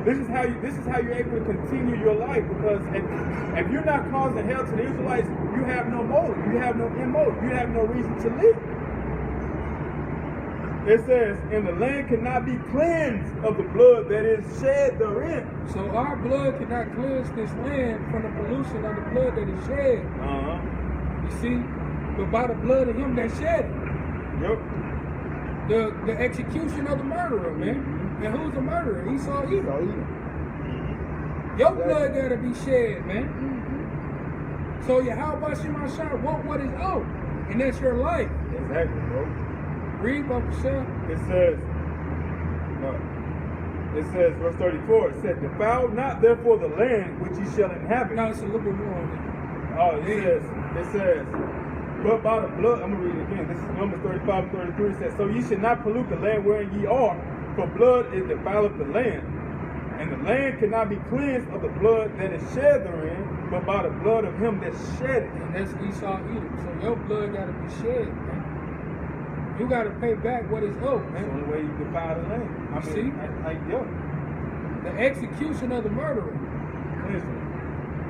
B: This is how you're able to continue your life, because if you're not causing hell to the Israelites, you have no motive, you have no motive, you have no reason to live. It says, and the land cannot be cleansed of the blood that is shed therein.
D: so our blood cannot cleanse this land from the pollution of the blood that is shed. You see? But by the blood of him that shed it.
B: Yep.
D: The execution of the murderer, man. And who's the murderer? Esau Edom. Your blood gotta be shed, man. So Yahweh Shema Shah want what is owed, and that's your life.
B: Exactly, bro.
D: Read, Baba Shah.
B: It says, verse 34, it said, defile not therefore the land which ye shall inhabit.
D: Now it's a little bit more on it.
B: Oh, it says, but by the blood, I'm going to read it again. This is Numbers 35 and 33. It says, so ye should not pollute the land wherein ye are, for blood is defileth the land. And the land cannot be cleansed of the blood that is shed therein, but by the blood of him that shed it.
D: And that's Esau Edom. So your blood gotta be shed, man. You gotta pay back what is owed,
B: That's the
D: man.
B: only way you defile the land. I mean,
D: See?
B: yeah.
D: The execution of the murderer
B: Listen,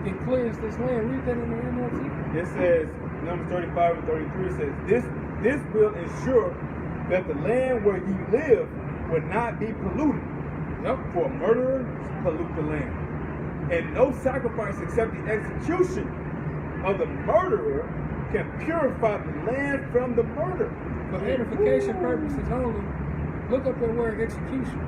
D: can cleanse this land. Read that in the NLT.
B: it says, Numbers 35 and 33, it says, this will ensure that the land where ye live will not be polluted.
D: Yep.
B: For murderers pollute the land. And no sacrifice except the execution of the murderer can purify the land from the murder.
D: For edification purposes only, look up that word execution.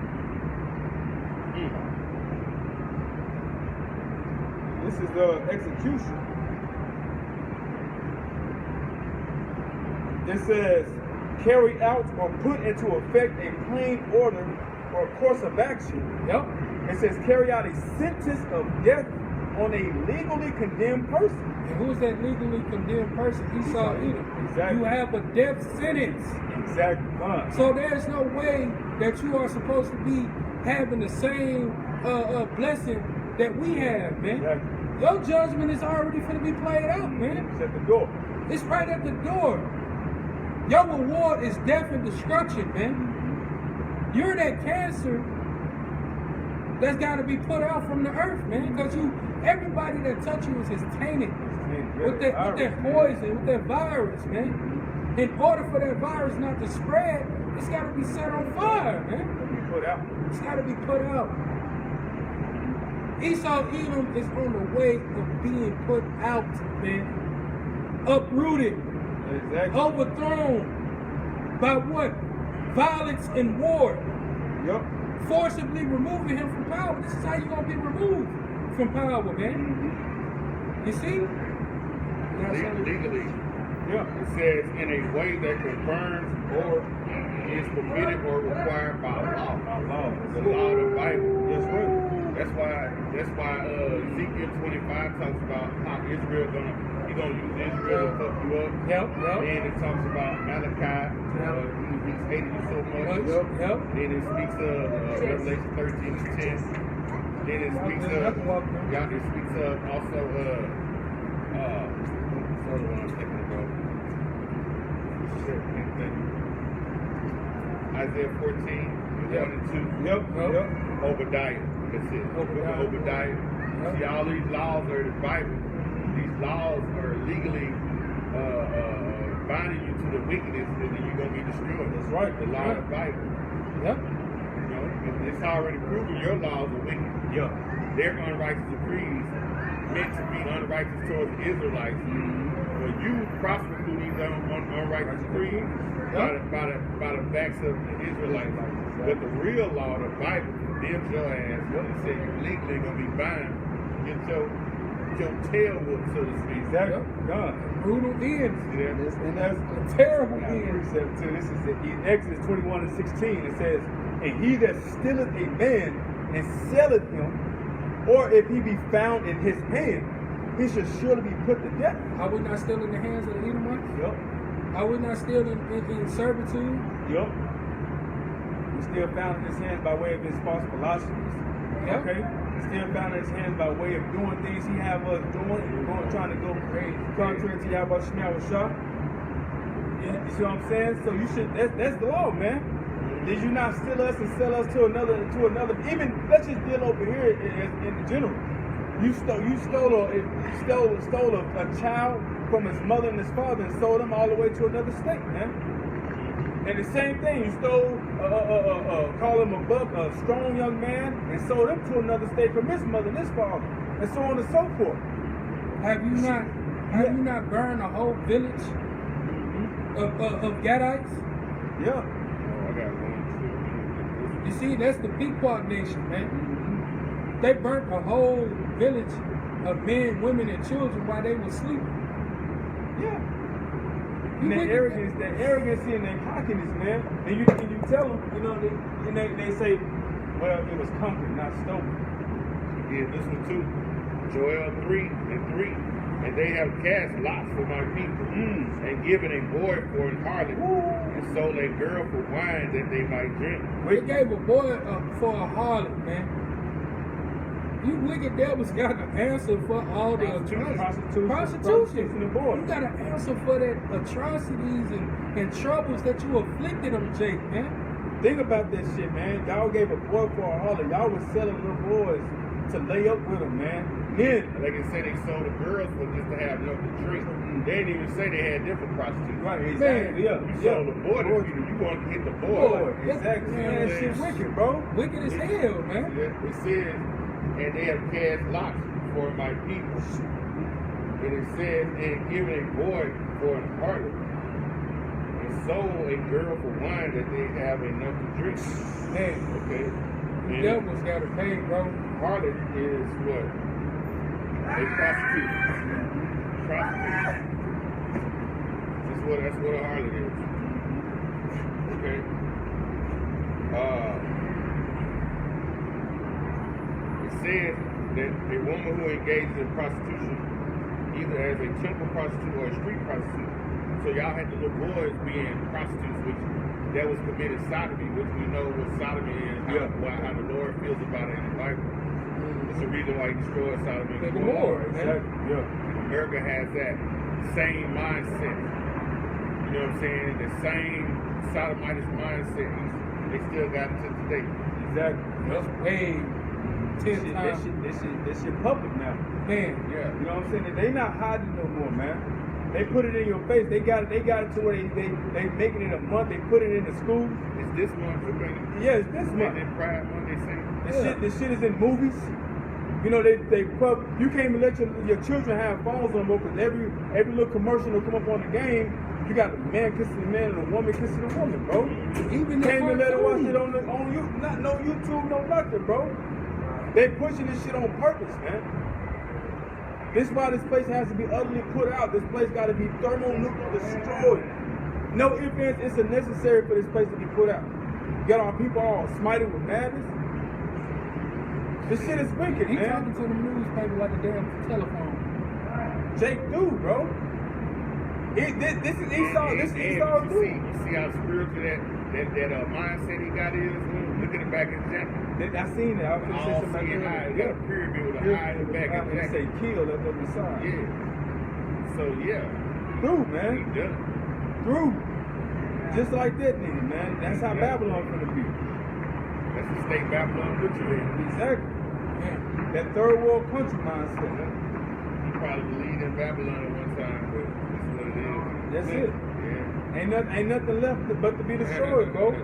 B: This is the execution. It says, carry out or put into effect a plain order or course of action.
D: Yep.
B: It says, carry out a sentence of death on a legally condemned person.
D: And who is that legally condemned person? Esau Edom.
B: Exactly.
D: You have a death sentence.
B: Exactly.
D: So there's no way that you are supposed to be having the same blessing that we have, man.
B: Exactly.
D: Your judgment is already going to be played out, man.
B: It's at the door.
D: It's right at the door. Your reward is death and destruction, man. You're that cancer that's got to be put out from the earth, man. Because everybody that touch you is tainted with that poison, with that virus, man. In order for that virus not to spread, it's got to be set on fire, man.
B: Put out.
D: It's got to be put out. Esau Edom is on the way of being put out, man. Uprooted,
B: Exactly.
D: overthrown by what? Violence and war.
B: Yep.
D: Forcibly removing him from power. This is how you're going to be removed from power, man. You see?
C: Legally,
B: Yeah.
C: it says in a way that confirms or is permitted or required by law. The law of the Bible.
B: Yes, right.
C: That's why Ezekiel 25 talks about how Israel gonna use Israel to fuck you up.
D: Yep.
C: And it talks about Malachi, he's hated you so much.
D: Yep.
C: Then it speaks of Revelation 13 and 10. Then it speaks of it speaks of also what's the other one I'm thinking about? Isaiah 14, 1 and 2.
B: Yep.
C: Obadiah. That's it. Obadiah. See, all these laws are the Bible. These laws are legally binding you to the wickedness, and then you're going to be destroyed.
B: That's right.
C: The law of the Bible.
D: Yep.
C: You know, it's already proven your laws are wicked.
B: Yeah.
C: Their unrighteous decrees meant to be unrighteous towards the Israelites. When you prosper through these unrighteous decrees by the backs of the Israelites. But the real law, the Bible, condemns your ass and said you're legally going to be bound. Get your tail whooped, so to speak.
B: Exactly. God.
D: Brutal end.
B: And that's
D: A terrible end.
B: precept too. This is in Exodus 21 and 16. It says, and he that stealeth a man and selleth him, or if he be found in his hand, he shall surely be put to death.
D: Are we not still in the hands of the Edomites?
B: Yup.
D: Are we not still in servitude?
B: Yup. He's still found in his hands by way of his false philosophies.
D: Yep.
B: Okay? He's still found in his hands by way of doing things he have us doing and trying to go contrary to Yahweh Shema Shah. You see what I'm saying? So you should, that's the law, man. Did you not steal us and sell us to another, even, let's just deal over here in the general. You stole a child from his mother and his father and sold him all the way to another state, man. And the same thing, you stole, call him a strong young man and sold him to another state from his mother and his father, and so on and so forth.
D: Have you not burned a whole village of Gadites?
B: Yeah.
C: Oh, I got one,
D: You see, that's the Pequot nation, man. They burnt a whole village of men, women, and children while they were sleeping.
B: Yeah.
D: You
B: And that
D: wicked.
B: arrogance and that cockiness, man. And you tell them, you know, they say, well, it was conquered, not stolen.
C: Yeah, this one too. Joel 3:3. And they have cast lots for my people, and given a boy for an harlot, and sold a girl for wine that they might drink.
D: They gave a boy for a harlot, man. You wicked devils got an answer for all the prostitution.
B: And the boy.
D: You got an answer for that atrocities and troubles that you afflicted them, Jake, man.
B: Think about that shit, man. Y'all gave a boy for a harlot. Y'all was selling little boys to lay up with them, man. Then,
C: Like I said, they sold the girls for just to have nothing to drink. They didn't even say they had different prostitutes.
B: right, exactly, yeah.
C: You
B: yeah.
C: sold the boy to people. You want to hit the boy.
B: Boy, exactly.
D: Man,
B: Man, that shit wicked, bro.
D: Wicked as hell, man.
C: It says, and they have cast lots for my people. And it says, and given a boy for an harlot, and sold a girl for wine that they have enough to drink.
D: Man,
C: Okay.
D: the
C: And
D: devils got to pay, bro.
C: harlot is what? A prostitute. Prostitute. That's what a harlot is. Okay. It says that a woman who engages in prostitution, either as a temple prostitute or a street prostitute. So y'all had the little boys being prostitutes, which that was committed sodomy, which we know what sodomy is, how the Lord feels about it in the Bible. It's the reason why he destroyed Sodom and
D: The
C: Gomorrah.
D: Lord, man.
B: Exactly, yeah.
C: America has that same mindset. You know what I'm saying? The same sodomitish mindset. They still got it to today.
B: Exactly.
D: That's way 10 times.
B: This shit public now.
D: Man,
C: Yeah.
B: You know what I'm saying? They not hiding no more, man. They put it in your face. They got it to where they making it a month. They put it in the schools.
C: It's this month, okay?
B: Yeah, it's this month.
C: They Pride Month, they say.
B: This shit is in movies. You know, you can't even let your children have phones on because every little commercial will come up on the game. You got a man kissing a man and a woman kissing a woman, bro.
D: even
B: Can't even let her watch it
D: on.
B: on you, not no YouTube, no nothing, bro. They pushing this shit on purpose, man. This is why this place has to be utterly put out. This place got to be thermonuclear destroyed. No ifs, ands, it's necessary for this place to be put out. Got our people all smited with madness. This shit is wicked,
D: He
B: man.
D: talking to the newspaper like a damn telephone.
B: Jake, dude, bro. This is Esau. This is Esau,
C: you
B: dude.
C: see how spiritual that mindset he got is? Look at the back of his jacket.
B: I seen that. I was gonna say
C: All
B: something
C: seeing
B: about
C: eye.
B: that.
C: He got a pyramid with an eye in the back of his
B: They say
C: jacket.
B: kill at the other side.
C: Yeah. So yeah,
B: Dude,
C: he
B: man.
C: done it.
B: Through. Just like that nigga, man. That's how Babylon gonna be.
C: That's the state Babylon put you in.
B: Exactly.
D: Man,
B: That third world country mindset.
C: He probably believed in Babylon at one time, but this is what it is.
B: That's it.
C: Yeah.
B: Ain't nothing left but to be destroyed, bro.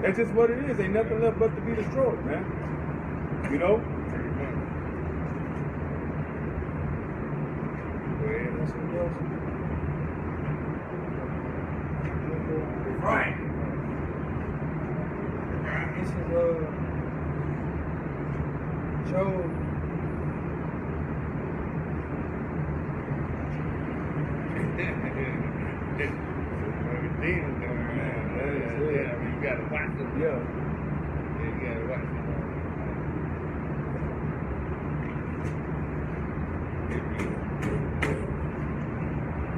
B: That's just what it is. Ain't nothing left but to be destroyed, man. You know?
D: that's what else.
C: Right.
D: This is Job.
C: Demons going around. Yeah, I mean, you gotta watch them.
B: Yeah.
C: Yeah, you gotta watch them.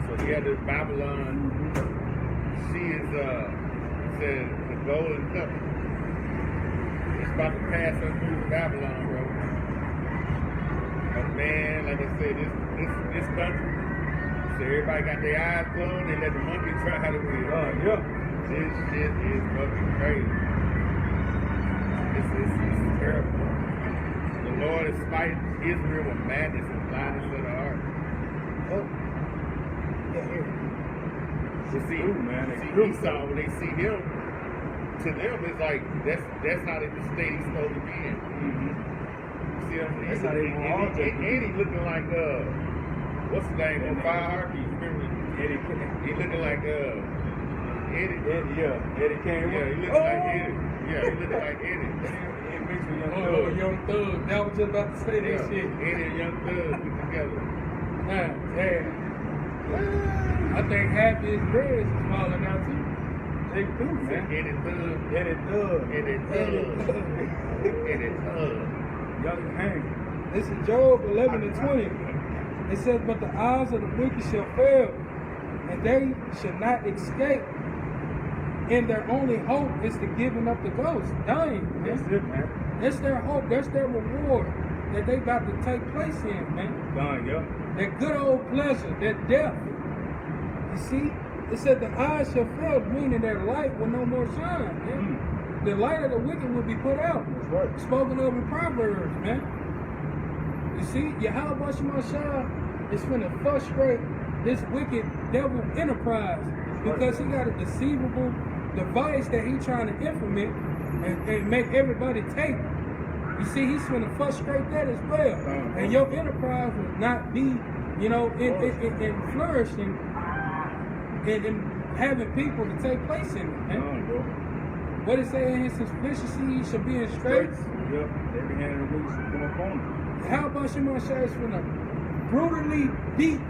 C: So yeah, this Babylon, she is it says the golden cup. It's about to pass us through Babylon, bro. But man, like I said, this country, so everybody got their eyes closed, they let the monkey try how to win.
B: Yeah.
C: This shit is fucking crazy. This is terrible. The Lord is fighting Israel with madness and blindness of the heart.
D: Oh. Yeah, here.
C: You see,
B: True, man. It's
C: see
B: true.
C: Esau, when they see him, to them it's like that's how the state he's supposed to be in. See him?
B: That's how they want all
C: and he looking like what's his name? On Fire Heartbeat. Remember? He looking like Eddie.
B: Eddie came
C: Yeah, he looking like Eddie. Yeah, he looking like Eddie.
B: It makes Two young
A: Oh,
B: thugs.
A: Young Thug. I was just about to say that
C: Yeah,
A: shit.
C: Eddie and Young Thug put together.
A: Man, damn. I think half his dreads is falling out too.
B: They do, man.
C: Eddie Thug.
B: Eddie Thug.
C: Eddie Thug. Eddie Thug.
B: Young Hank.
D: This is Job 11 and 20. It says, but the eyes of the wicked shall fail, and they shall not escape. And their only hope is the giving up the ghost, dying.
B: That's
D: Man.
B: it, man.
D: That's their hope. That's their reward that they about to take place in, man.
B: Done, yeah.
D: That good old pleasure, that death. You see, it said the eyes shall fail, meaning their light will no more shine, man. The light of the wicked will be put out.
B: That's right.
D: Spoken of in Proverbs, man. You see, Yahweh Shemashah is finna frustrate this wicked devil enterprise because he got a deceivable device that he trying to implement and make everybody take. You see, he's finna frustrate that as well. And your enterprise will not be, you know, in flourishing and having people to take place in it, man.
B: Done, bro.
D: What it say in his sufficiency, he should be in straits.
B: Yep. Every hand in the wicked should come upon him.
D: How about Shemashah is finna brutally beat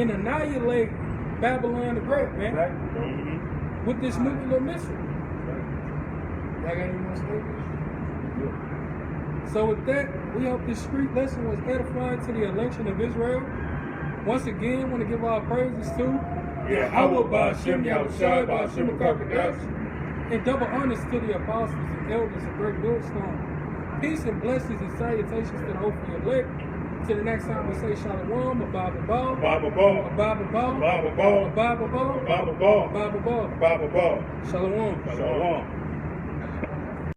D: and annihilate Babylon the Great, man,
B: Exactly.
D: with this nuclear missile. Y'all got any more statements? So with that, we hope this street lesson was edifying to the election of Israel. Once again, want to give our praises to
A: Yahweh Ba'ashem Yahushua Ba'ashem Akakadash.
D: and double honors to the apostles and elders of Great Millstone. Peace and blessings and salutations to the hopefully elect. Till the next time we say Shalom, a Bible ball,
C: Bible ball.
D: a Bible ball,
C: Bible ball.
D: a Bible ball,
C: Bible ball.
D: a Bible ball.
C: Bible ball.
D: Shalom.
B: Shalom.